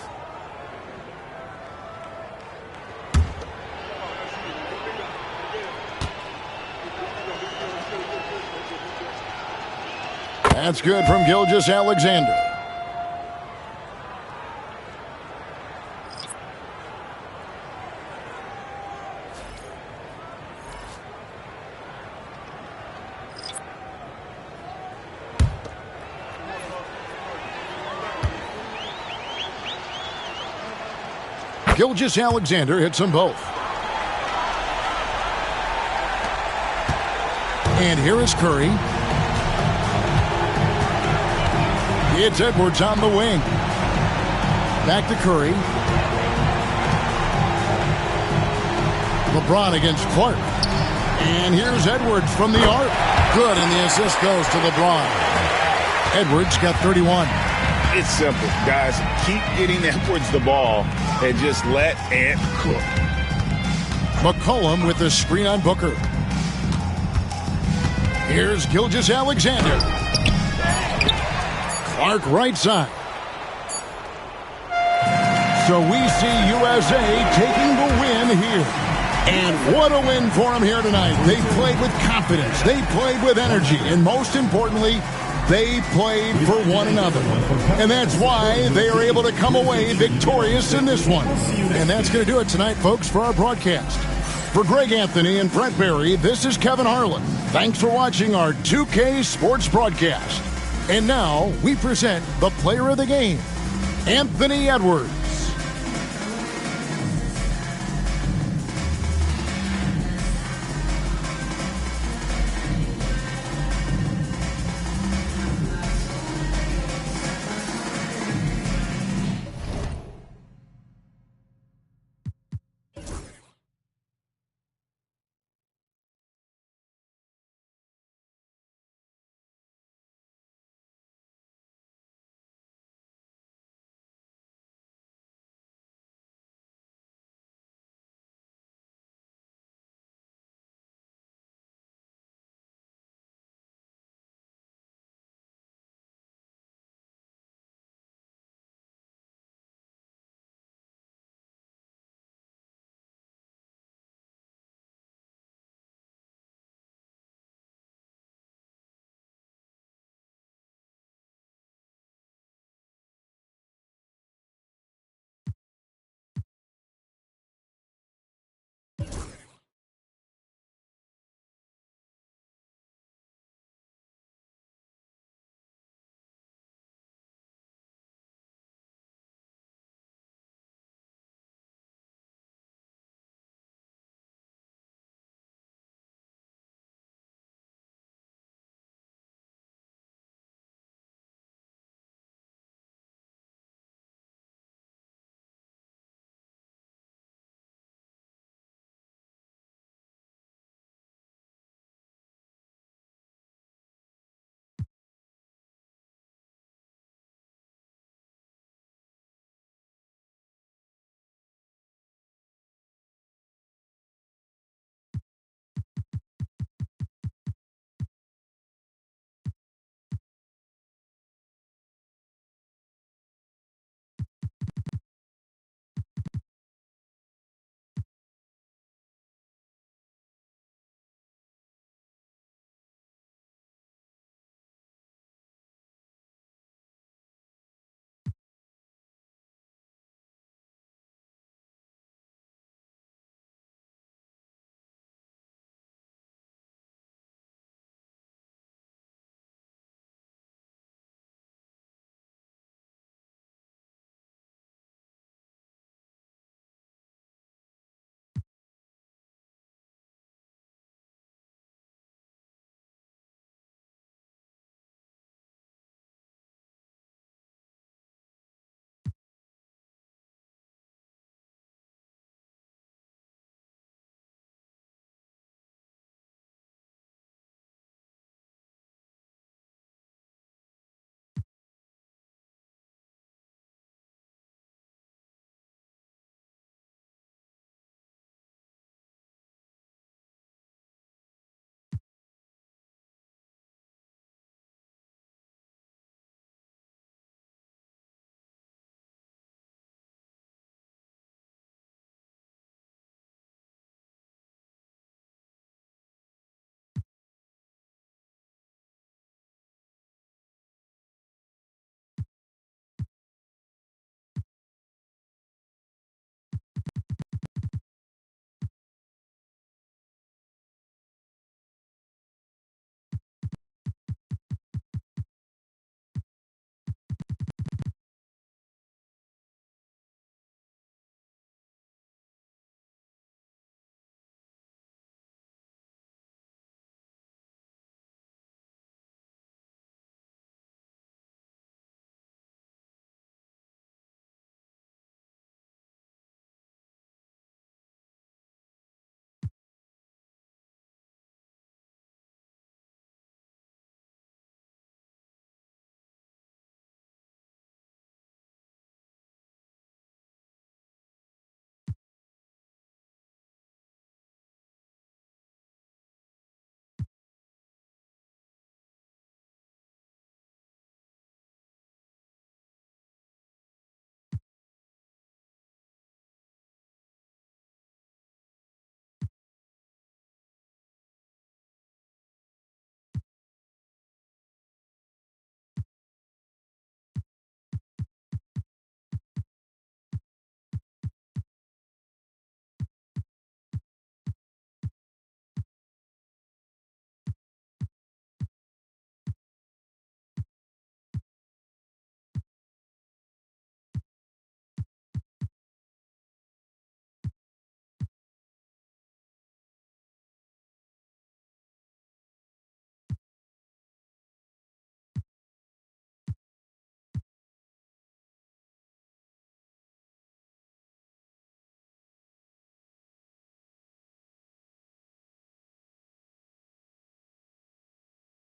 That's good from Gilgeous-Alexander. Gilgeous-Alexander hits them both. And here is Curry. It's Edwards on the wing. Back to Curry. LeBron against Clark. And here's Edwards from the arc. Good, and the assist goes to LeBron. Edwards got 31. It's simple, guys. Keep getting Edwards the ball and just let Ant cook. McCollum with the screen on Booker. Here's Gilgeous-Alexander. Clark right side. So we see USA taking the win here. And what a win for them here tonight. They played with confidence. They played with energy. And most importantly, they played for one another. And that's why they are able to come away victorious in this one. And that's going to do it tonight, folks, for our broadcast. For Greg Anthony and Brent Barry, this is Kevin Harlan. Thanks for watching our 2K Sports broadcast. And now we present the player of the game, Anthony Edwards.